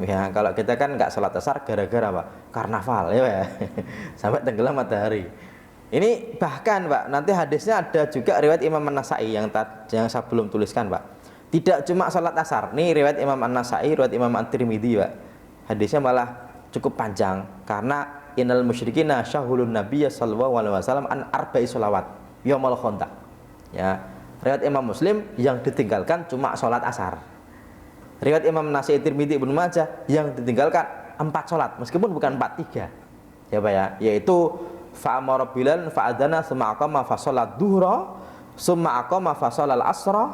Ya, kalau kita kan nggak sholat asar gara-gara apa? Karnaval ya Pak ya. Sampai tenggelam matahari. Ini bahkan Pak, nanti hadisnya ada juga riwayat Imam An-Nasa'i yang saya belum tuliskan Pak. Tidak cuma sholat asar, nih riwayat Imam An-Nasa'i, riwayat Imam At-Tirmidzi Pak. Hadisnya malah cukup panjang, karena innal musyrikina syahulun nabiyya sallallahu alaihi wasallam an arba'i sholawat yaumul khandaq. Ya, riwayat Imam Muslim yang ditinggalkan cuma sholat asar. Riwayat Imam Nasa'i, Tirmidzi, Ibnu Majah yang ditinggalkan 4 sholat, meskipun bukan 4, 3 ya Pak ya, yaitu fa'amara Bilal fa'adana summa aqama fa sholat duhra summa aqama fa sholal asra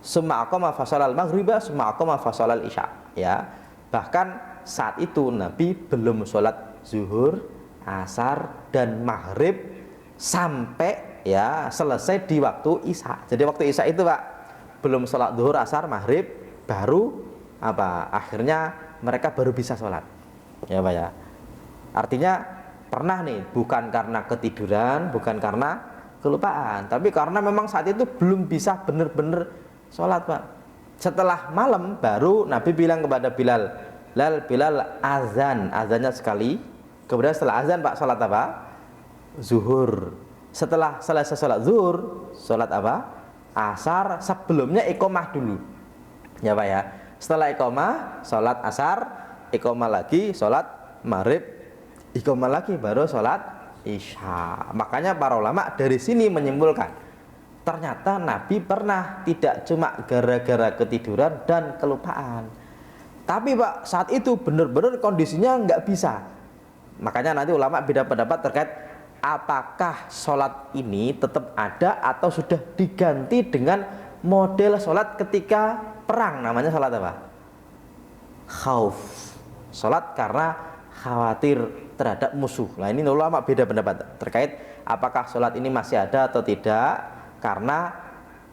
summa aqama fa sholal maghriba summa aqama fa sholal isya ya. Bahkan saat itu Nabi belum sholat zuhur, asar, dan maghrib sampai ya selesai di waktu isya. Jadi waktu isya itu Pak, belum sholat zuhur, asar, maghrib, baru akhirnya mereka baru bisa sholat ya Pak ya. Artinya pernah nih, bukan karena ketiduran, bukan karena kelupaan, tapi karena memang saat itu belum bisa benar-benar sholat Pak. Setelah malam baru Nabi bilang kepada Bilal, Bilal azannya sekali, kemudian setelah azan Pak sholat apa? Zuhur. Setelah selesai sholat zuhur, sholat apa? Asar. Sebelumnya iqomah dulu ya Pak ya. Setelah iqomah sholat asar, iqamah lagi sholat maghrib, iqamah lagi baru sholat isya. Makanya para ulama dari sini menyimpulkan ternyata Nabi pernah tidak cuma gara-gara ketiduran dan kelupaan, tapi Pak saat itu benar-benar kondisinya nggak bisa. Makanya nanti ulama beda pendapat terkait apakah sholat ini tetap ada atau sudah diganti dengan model sholat ketika perang, namanya sholat apa? Khauf, sholat karena khawatir terhadap musuh. Nah ini ulama beda pendapat terkait apakah sholat ini masih ada atau tidak, karena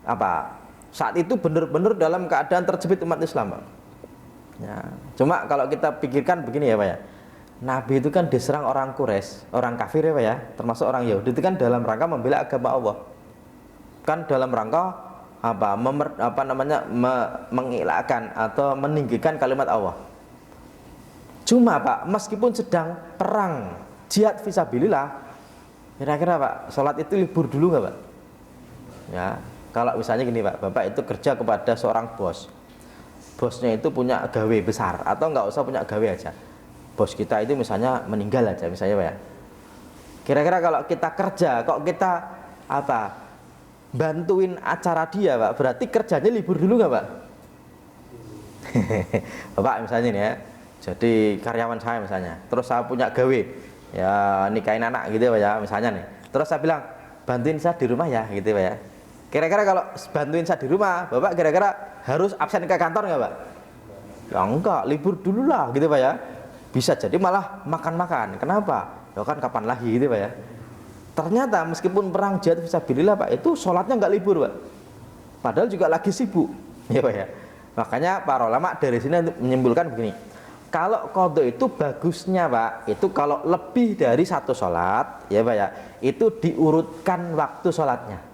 apa? Saat itu benar-benar dalam keadaan terjepit umat Islam, Pak. Ya, cuma kalau kita pikirkan begini ya Pak ya, Nabi itu kan diserang orang Quraisy, orang kafir ya Pak ya, termasuk orang Yahudi, itu kan dalam rangka membela agama Allah, kan dalam rangka menghilangkan atau meninggikan kalimat Allah. Cuma Pak, meskipun sedang perang jihad fisabilillah, kira-kira Pak, sholat itu libur dulu nggak Pak? Ya, kalau misalnya gini Pak, Bapak itu kerja kepada seorang bos, bosnya itu punya gawe besar, atau nggak usah punya gawe aja, bos kita itu misalnya meninggal aja misalnya Pak ya. Kira-kira kalau kita kerja, kok kita bantuin acara dia Pak, berarti kerjanya libur dulu nggak Pak? Bapak misalnya nih ya, jadi karyawan saya misalnya, terus saya punya gawe, ya nikahin anak gitu Pak ya misalnya nih, terus saya bilang bantuin saya di rumah ya gitu Pak ya. Kira-kira kalau bantuin saya di rumah, Bapak kira-kira harus absen ke kantor nggak Pak? Ya enggak, libur dulu lah gitu Pak ya. Bisa jadi malah makan-makan. Kenapa? Ya kan kapan lagi gitu Pak ya. Ternyata meskipun perang jihad fisabilillah Pak, itu sholatnya nggak libur Pak, padahal juga lagi sibuk ya Pak ya. Makanya para ulama dari sini menyimpulkan begini, kalau qadha itu bagusnya Pak, itu kalau lebih dari satu sholat ya Pak ya, itu diurutkan waktu sholatnya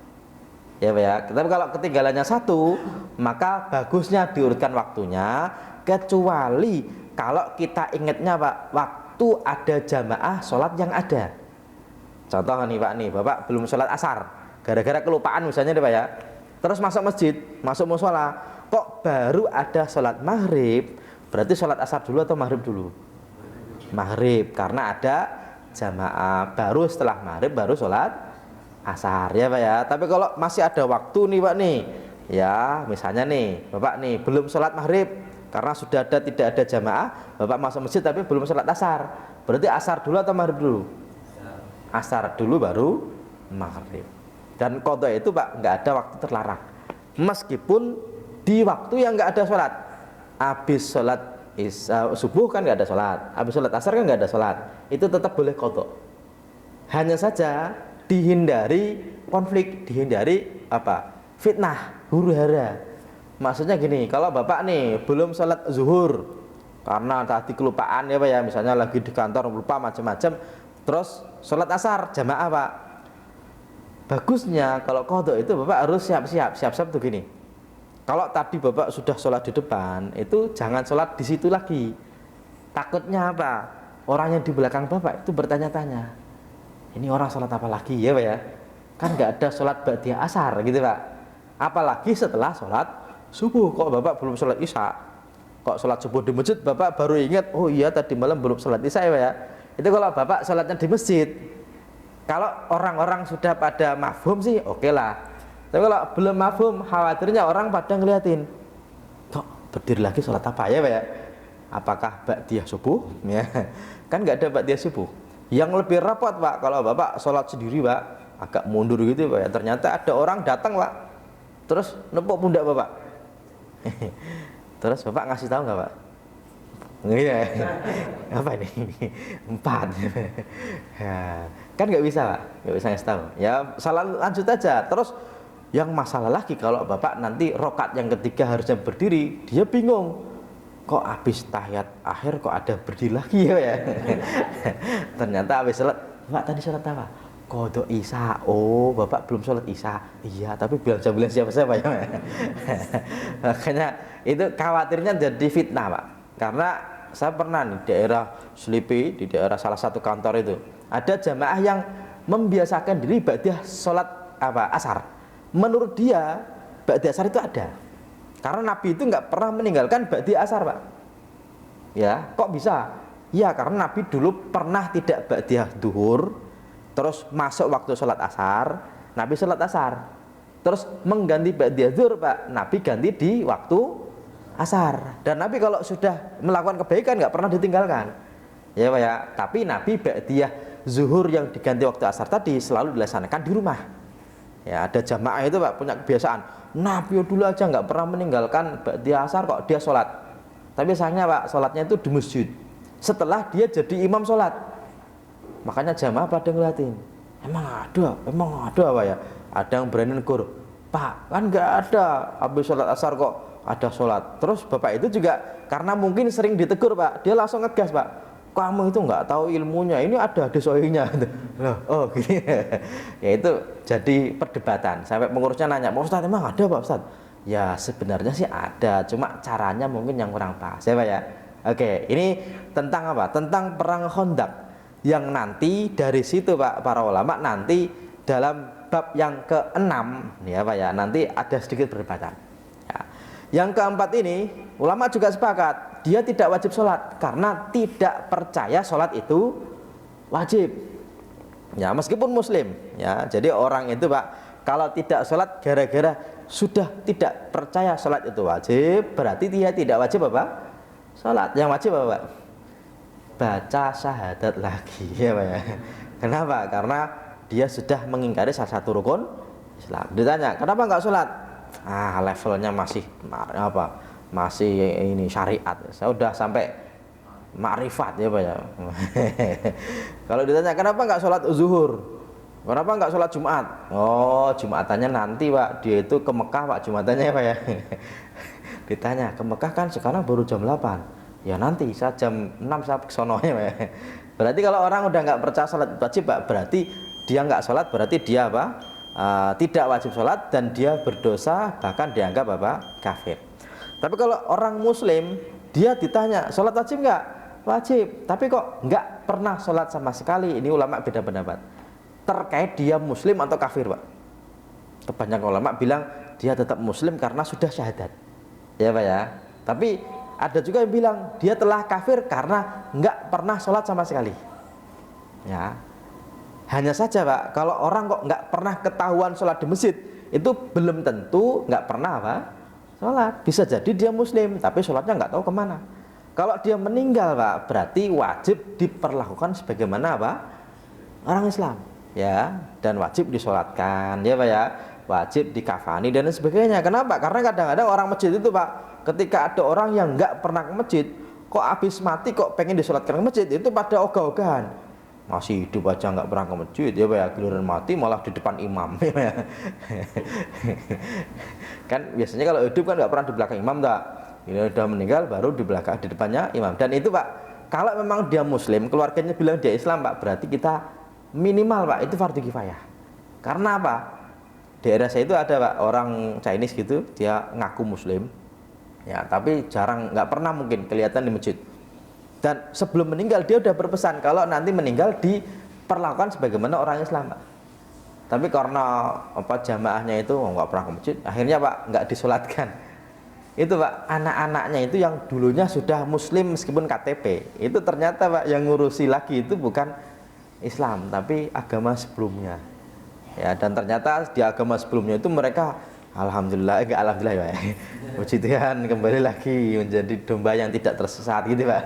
ya Pak ya. Tapi kalau ketinggalannya satu, maka bagusnya diurutkan waktunya, kecuali kalau kita ingatnya Pak, waktu ada jamaah sholat yang ada. Contoh nih Pak nih, Bapak belum sholat asar, gara-gara kelupaan misalnya deh Pak ya, terus masuk masjid, masuk mushola, kok baru ada sholat maghrib, berarti sholat asar dulu atau maghrib dulu? Maghrib, karena ada jamaah, baru setelah maghrib baru sholat asar ya Pak ya. Tapi kalau masih ada waktu nih Pak nih, ya misalnya nih Bapak nih belum sholat maghrib, karena sudah tidak ada jamaah, Bapak masuk masjid tapi belum sholat asar, berarti asar dulu atau maghrib dulu? Asar dulu baru maghrib. Dan qadha itu Pak nggak ada waktu terlarang, meskipun di waktu yang nggak ada sholat. Habis sholat subuh kan nggak ada sholat, habis sholat asar kan nggak ada sholat, itu tetap boleh qadha. Hanya saja dihindari konflik, dihindari fitnah, huru hara. Maksudnya gini, kalau Bapak nih belum sholat zuhur karena tadi kelupaan ya Pak ya, misalnya lagi di kantor lupa macam-macam, terus sholat asar jamaah Pak, bagusnya kalau qadha itu Bapak harus siap-siap tuh gini. Kalau tadi Bapak sudah sholat di depan, itu jangan sholat di situ lagi. Takutnya apa? Orang yang di belakang Bapak itu bertanya-tanya, ini orang sholat apa lagi ya Pak ya? Kan nggak ada sholat ba'diyah asar gitu Pak. Apalagi setelah sholat subuh, kok Bapak belum sholat isya, kok sholat subuh di masjid Bapak baru ingat, oh iya tadi malam belum sholat isya ya Pak ya. Itu kalau Bapak sholatnya di masjid. Kalau orang-orang sudah pada mafhum sih oke lah. Tapi kalau belum mafhum, khawatirnya orang pada ngeliatin, kok berdiri lagi sholat apa ya Pak ya? Apakah ba'diyah subuh? Ya. Kan nggak ada ba'diyah subuh. Yang lebih repot Pak, kalau Bapak sholat sendiri Pak, agak mundur gitu Pak ya. Ternyata ada orang datang Pak, terus nepuk pundak Bapak. Terus Bapak ngasih tahu nggak Pak? Iya, apa ini? 4. Ya, kan nggak bisa Pak, nggak bisa ngasih tahu. Ya salah lanjut aja. Terus yang masalah lagi kalau Bapak nanti rokat yang ketiga harusnya berdiri, dia bingung, kok habis tahiyat akhir kok ada berdiri lagi ya? Ternyata habis sholat, Pak tadi sholat apa? Qadha isya. Oh Bapak belum sholat isya. Iya, tapi bilang siapa-siapa ya? Makanya itu khawatirnya jadi fitnah Pak. Karena saya pernah nih di daerah Selipi, di daerah salah satu kantor itu, ada jamaah yang membiasakan diri ba'diyah sholat asar. Menurut dia ba'diyah asar itu ada, karena Nabi itu nggak pernah meninggalkan ba'diyah asar Pak. Ya, kok bisa? Ya, karena Nabi dulu pernah tidak ba'diyah duhur, terus masuk waktu sholat asar, Nabi sholat asar, terus mengganti ba'diyah duhur, Pak, Nabi ganti di waktu asar. Dan Nabi kalau sudah melakukan kebaikan nggak pernah ditinggalkan. Ya, Pak ya. Tapi Nabi ba'diyah zuhur yang diganti waktu asar tadi selalu dilaksanakan di rumah. Ya, ada jamaah itu Pak punya kebiasaan. Nabi dulu aja nggak pernah meninggalkan ba'diyah asar kok dia sholat. Tapi sayangnya Pak, sholatnya itu di masjid. Setelah dia jadi imam sholat, makanya jamaah pada ngeliatin. Emang ada Pak ya. Ada yang berani negur, Pak kan nggak ada habis sholat asar kok ada sholat. Terus bapak itu juga karena mungkin sering ditegur Pak, dia langsung ngegas, Pak, kamu itu nggak tahu ilmunya, ini ada sohinya. Oh gini. Ya itu jadi perdebatan sampai pengurusnya nanya, Pak Ustadz emang ada Pak Ustadz? Ya sebenarnya sih ada, cuma caranya mungkin yang kurang pas ya Pak ya. Oke, ini tentang apa? Tentang perang Khandaq yang nanti dari situ Pak, para ulama nanti dalam bab yang ke-6 ya Pak ya, nanti ada sedikit perdebatan ya. Yang keempat ini ulama juga sepakat dia tidak wajib sholat karena tidak percaya sholat itu wajib ya, meskipun muslim ya. Jadi orang itu Pak kalau tidak sholat gara-gara sudah tidak percaya sholat itu wajib, berarti dia tidak wajib apa? Sholat. Yang wajib apa Pak? Baca syahadat lagi ya Pak ya. Kenapa? Karena dia sudah mengingkari salah satu rukun Islam. Ditanya, kenapa nggak sholat? Levelnya masih apa? Masih ini syariat. Saya udah sampai makrifat ya Pak ya. Kalau ditanya, kenapa nggak sholat zuhur? Kenapa nggak sholat Jumat? Oh, Jumatannya nanti Pak. Dia itu ke Mekah Pak, Jumatannya ya Pak ya. Ditanya, ke Mekah kan sekarang baru jam 8. Ya nanti saya jam 6 saya kesono ya Pak ya. Berarti kalau orang udah nggak percaya sholat wajib Pak, berarti dia nggak sholat, berarti dia apa? Tidak wajib sholat dan dia berdosa, bahkan dianggap apa? Kafir. Tapi kalau orang muslim, dia ditanya sholat wajib nggak? Wajib, tapi kok nggak pernah sholat sama sekali. Ini ulama beda pendapat terkait dia muslim atau kafir Pak. Kebanyakan ulama bilang dia tetap muslim karena sudah syahadat ya Pak ya. Tapi ada juga yang bilang dia telah kafir karena nggak pernah sholat sama sekali ya. Hanya saja Pak, kalau orang kok nggak pernah ketahuan sholat di masjid, itu belum tentu nggak pernah apa? Sholat. Bisa jadi dia muslim, tapi sholatnya nggak tahu kemana. Kalau dia meninggal Pak, berarti wajib diperlakukan sebagaimana apa? Orang Islam ya, dan wajib disolatkan ya Pak ya, wajib dikafani dan sebagainya. Kenapa? Karena kadang-kadang orang masjid itu Pak, ketika ada orang yang nggak pernah ke masjid, kok habis mati kok pengen disolatkan ke masjid, itu pada ogah-ogahan. Masih hidup aja nggak pernah ke masjid ya Pak ya, giliran mati malah di depan imam ya Pak ya. Kan biasanya kalau hidup kan nggak pernah di belakang imam tak, ini udah meninggal baru di belakang di depannya imam. Dan itu Pak, kalau memang dia muslim, keluarganya bilang dia Islam Pak, berarti kita minimal Pak itu fardu kifayah. Karena apa? Daerah saya itu ada Pak orang Chinese gitu, dia ngaku muslim ya, tapi jarang, nggak pernah mungkin kelihatan di masjid. Dan sebelum meninggal dia udah berpesan kalau nanti meninggal diperlakukan sebagaimana orang Islam Pak. Tapi karena apa jamaahnya itu nggak pernah ke masjid, akhirnya Pak nggak disolatkan. Itu Pak, anak-anaknya itu yang dulunya sudah muslim meskipun KTP, itu ternyata Pak yang ngurusi lagi itu bukan Islam tapi agama sebelumnya ya. Dan ternyata di agama sebelumnya itu mereka alhamdulillah ya puji Tuhan kembali lagi menjadi domba yang tidak tersesat gitu Pak.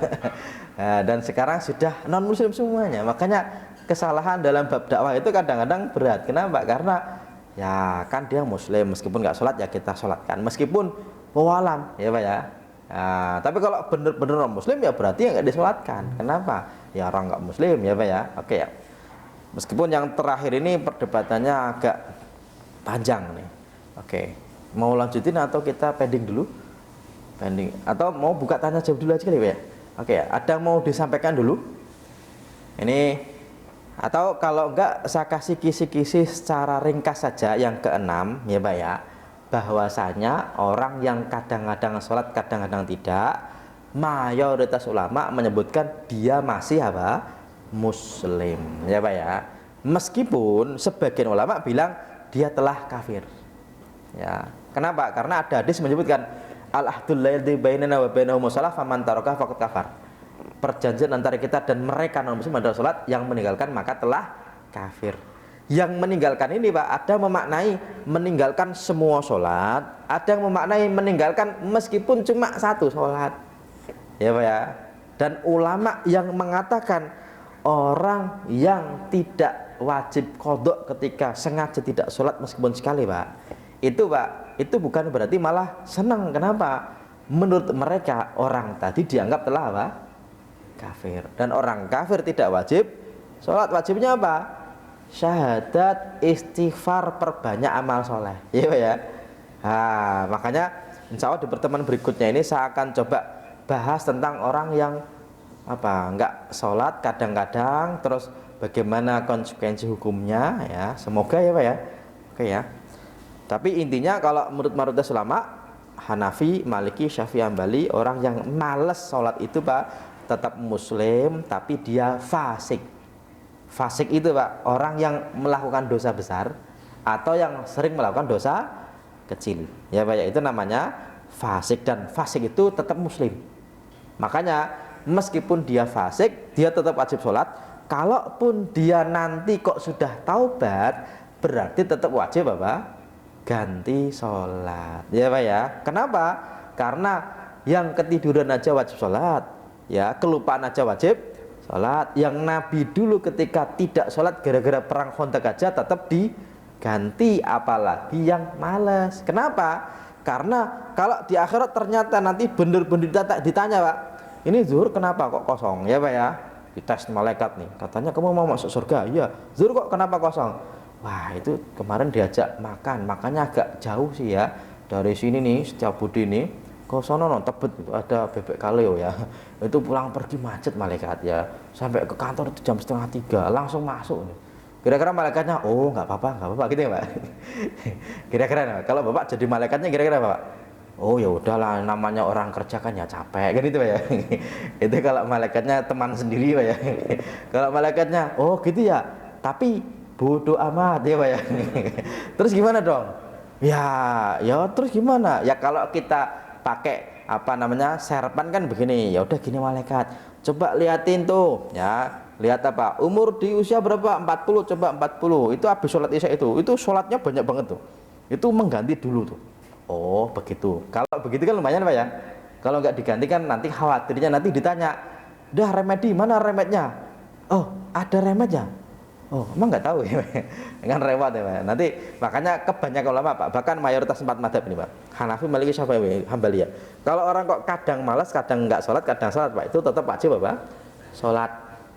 Nah, dan sekarang sudah non muslim semuanya. Makanya kesalahan dalam bab dakwah itu kadang-kadang berat. Kenapa? Karena ya kan dia muslim meskipun nggak sholat ya kita sholatkan meskipun wawalam ya Pak ya. Nah, tapi kalau benar-benar non muslim ya berarti ya nggak disolatkan. Kenapa? Ya orang nggak muslim ya Pak ya. Oke ya. Meskipun yang terakhir ini perdebatannya agak panjang nih. Oke, mau lanjutin atau kita pending dulu? Pending atau mau buka tanya jawab dulu aja kali ya? Oke ya, ada yang mau disampaikan dulu? Ini atau kalau enggak saya kasih kisi-kisi secara ringkas saja yang ke-6 ya Pak ya. Bahwasanya orang yang kadang-kadang sholat kadang-kadang tidak, mayoritas ulama menyebutkan dia masih apa? Muslim ya Pak ya. Meskipun sebagian ulama bilang dia telah kafir ya. Kenapa? Karena ada hadis menyebutkan Al-ahdul ladzi bainana wa bainahum shalah faman taraka faqad kafar. Perjanjian antara kita dan mereka non muslim adalah salat, yang meninggalkan maka telah kafir. Yang meninggalkan ini Pak, ada memaknai meninggalkan semua salat, ada yang memaknai meninggalkan meskipun cuma satu salat. Ya Pak ya. Dan ulama yang mengatakan orang yang tidak wajib qadha ketika sengaja tidak sholat meskipun sekali Pak, itu bukan berarti malah senang. Kenapa? Menurut mereka orang tadi dianggap telah apa? Kafir. Dan orang kafir tidak wajib sholat. Wajibnya apa? Syahadat, istighfar, perbanyak amal soleh. Iya Pak ya. Nah, makanya insya Allah di pertemuan berikutnya ini saya akan coba bahas tentang orang yang enggak sholat kadang-kadang, terus bagaimana konsekuensi hukumnya ya. Semoga ya Pak ya. Oke ya. Tapi intinya kalau menurut mayoritas ulama Hanafi, Maliki, Syafi'i, Hambali, orang yang males sholat itu Pak tetap muslim tapi dia fasik. Fasik itu Pak orang yang melakukan dosa besar atau yang sering melakukan dosa kecil. Ya Pak ya, itu namanya fasik, dan fasik itu tetap muslim. Makanya meskipun dia fasik, dia tetap wajib sholat. Kalaupun dia nanti kok sudah taubat, berarti tetap wajib apa? Ganti sholat. Ya Pak ya. Kenapa? Karena yang ketiduran aja wajib sholat, ya kelupaan aja wajib sholat. Yang Nabi dulu ketika tidak sholat gara-gara perang Khandaq aja tetap diganti, apalagi yang malas. Kenapa? Karena kalau di akhirat ternyata nanti benar-benar ditanya Pak, ini zuhur kenapa kok kosong? Ya Pak ya, dites malaikat nih, katanya kamu mau masuk surga. Iya. Zuhur kok kenapa kosong? Wah, itu kemarin diajak makan, makannya agak jauh sih ya dari sini nih, Setiabudi nih ke sono Tebet ada bebek kaleo ya. Itu pulang pergi macet malaikat ya, sampai ke kantor itu jam 2:30 langsung masuk nih. Kira-kira malaikatnya, oh nggak apa-apa gitu ya Pak. Kira-kira kalau Bapak jadi malaikatnya kira-kira Bapak, oh ya udahlah, namanya orang kerja kan ya capek kan itu Pak ya. Itu kalau malaikatnya teman sendiri Pak ya. Kalau malaikatnya, oh gitu ya, tapi bodoh amat ya Pak ya. Terus gimana dong? Ya terus gimana? Ya kalau kita pakai serapan kan begini, ya udah gini malaikat, coba liatin tuh ya. Lihat apa? Umur di usia berapa? 40, coba 40. Itu habis sholat isya itu sholatnya banyak banget tuh. Itu mengganti dulu tuh. Oh begitu. Kalau begitu kan lumayan Pak ya. Kalau nggak diganti kan nanti khawatirnya nanti ditanya, dah remedi mana remednya? Oh ada remednya. Oh emang nggak tahu ya kan repot ya Pak. Nanti makanya kebanyakan ulama Pak, bahkan mayoritas 4 mazhab ini Pak, Hanafi, Maliki, Syafi'i, Hambali ya. Kalau orang kok kadang malas, kadang nggak sholat, kadang sholat Pak, itu tetap wajib Pak sholat,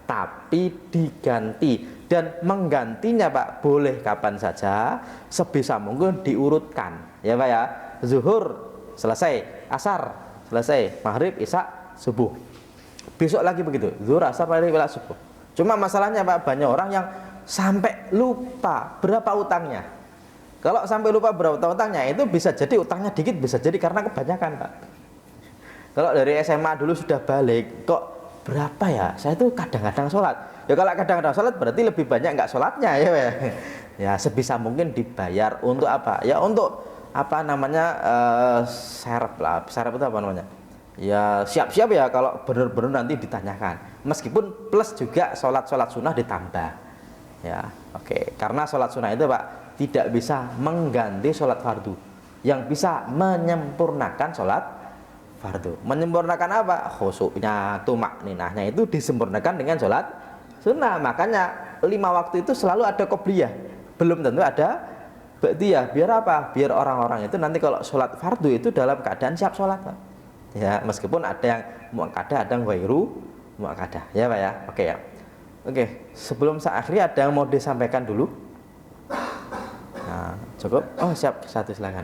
tapi diganti. Dan menggantinya Pak boleh kapan saja, sebisa mungkin diurutkan ya Pak ya. Zuhur selesai, asar selesai, maghrib, isya, subuh. Besok lagi begitu, zuhur, asar, maghrib, isya, subuh. Cuma masalahnya Pak, banyak orang yang sampai lupa berapa utangnya. Kalau sampai lupa berapa utangnya, itu bisa jadi utangnya dikit, bisa jadi karena kebanyakan Pak. Kalau dari SMA dulu sudah balik, kok berapa ya? Saya tuh kadang-kadang sholat. Ya kalau kadang-kadang sholat berarti lebih banyak nggak sholatnya ya Pak. Ya sebisa mungkin dibayar untuk apa? Ya untuk serep lah. Serep itu apa namanya? Ya siap-siap ya kalau benar-benar nanti ditanyakan. Meskipun plus juga sholat sunnah ditambah. Ya, oke. Karena sholat sunnah itu Pak tidak bisa mengganti sholat fardu. Yang bisa menyempurnakan sholat fardu. Menyempurnakan apa? Khusyuknya, tumakninahnya itu disempurnakan dengan sholat sunnah. Makanya 5 waktu itu selalu ada qobliyah. Belum tentu ada ba'diyah. Biar apa? Biar orang-orang itu nanti kalau sholat fardu itu dalam keadaan siap sholat Pak. Ya, meskipun ada yang muakkadah, ada yang ghairu muakkadah. Ya Pak ya. Oke ya. Oke, sebelum saya akhiri ada yang mau disampaikan dulu? Nah, cukup? Oh, siap. Satu silakan.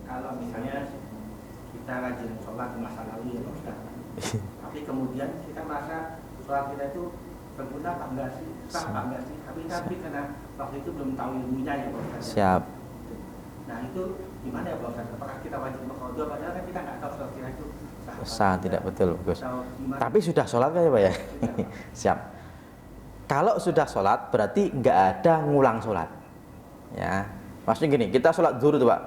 Kalau misalnya kita rajin sholat di masa lalu ya Ustaz, tapi kemudian kita merasa sholat kita itu berguna apa enggak sih? Sah apa enggak sih? Tapi karena waktu itu belum tahu ilmunya ya Pak Ustaz. Siap. Nah itu gimana ya Pak Ustaz? Apakah kita wajib berqadha padahal kan kita nggak tahu sholat kita itu Sah tidak betul, Gus. Tapi sudah sholat kan ya Pak ya? Siap. Kalau sudah sholat berarti nggak ada ngulang sholat. Ya, maksudnya gini, kita sholat zuhur itu Pak.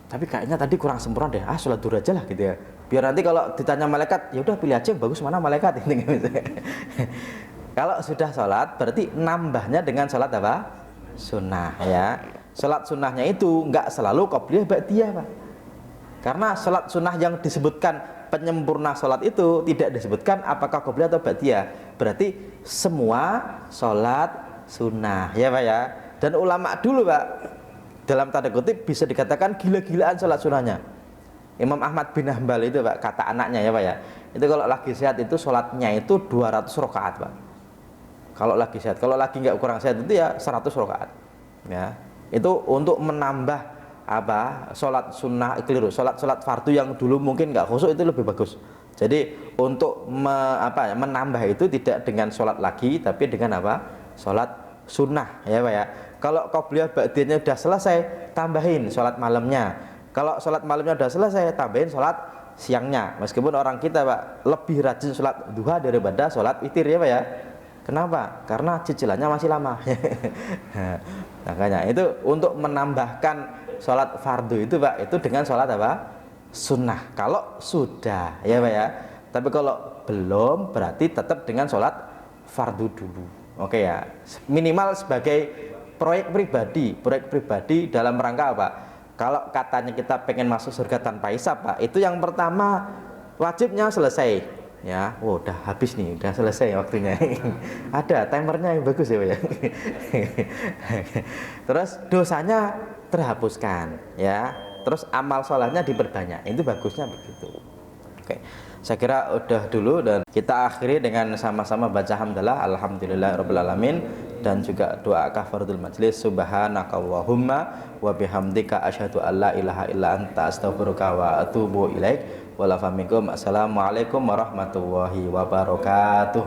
tapi kayaknya tadi kurang sempurna deh, sholat duhur aja lah gitu ya, biar nanti kalau ditanya malaikat ya udah pilih aja yang bagus mana malaikat. Kalau sudah sholat berarti nambahnya dengan sholat apa? Sunnah ya. Sholat sunnahnya itu nggak selalu qobliyah ba'diyah Pak, karena sholat sunnah yang disebutkan penyempurna sholat itu tidak disebutkan apakah qobliyah atau ba'diyah, berarti semua sholat sunnah ya Pak ya. Dan ulama dulu Pak, dalam tanda kutip bisa dikatakan gila-gilaan sholat sunnahnya. Imam Ahmad bin Hanbal itu Pak, kata anaknya ya Pak ya, itu kalau lagi sehat itu sholatnya itu 200 rakaat Pak, kalau lagi sehat. Kalau lagi nggak kurang sehat itu ya 100 rakaat ya. Itu untuk menambah apa, sholat sunnah keliru, sholat fardu yang dulu mungkin nggak khusyuk itu lebih bagus. Jadi untuk menambah itu tidak dengan sholat lagi, tapi dengan apa, sholat sunnah ya Pak ya. Kalau qobliyah ba'diyahnya udah selesai, tambahin sholat malamnya. Kalau sholat malamnya udah selesai, tambahin sholat siangnya. Meskipun orang kita Pak lebih rajin sholat duha daripada sholat witir ya Pak ya. Kenapa? Karena cicilannya masih lama. Makanya itu untuk menambahkan sholat fardu itu Pak, itu dengan sholat apa? Sunnah. Kalau sudah ya Pak ya. Tapi kalau belum berarti tetap dengan sholat fardu dulu. Oke ya. Minimal sebagai proyek pribadi dalam rangka apa? Kalau katanya kita pengen masuk surga tanpa hisab Pak, itu yang pertama wajibnya selesai. Ya, udah habis nih, udah selesai waktunya. Ada timernya yang bagus ya Pak ya. Terus dosanya terhapuskan ya. Terus amal sholatnya diperbanyak. Itu bagusnya begitu. Oke. Saya kira udah dulu dan kita akhiri dengan sama-sama baca hamdalah alhamdulillahirabbil alamin dan juga doa kafaratul majlis subhanakallahumma wa bihamdika asyhadu alla ilaha illa anta astaghfiruka wa atubu ilaik. Assalamualaikum warahmatullahi wabarakatuh.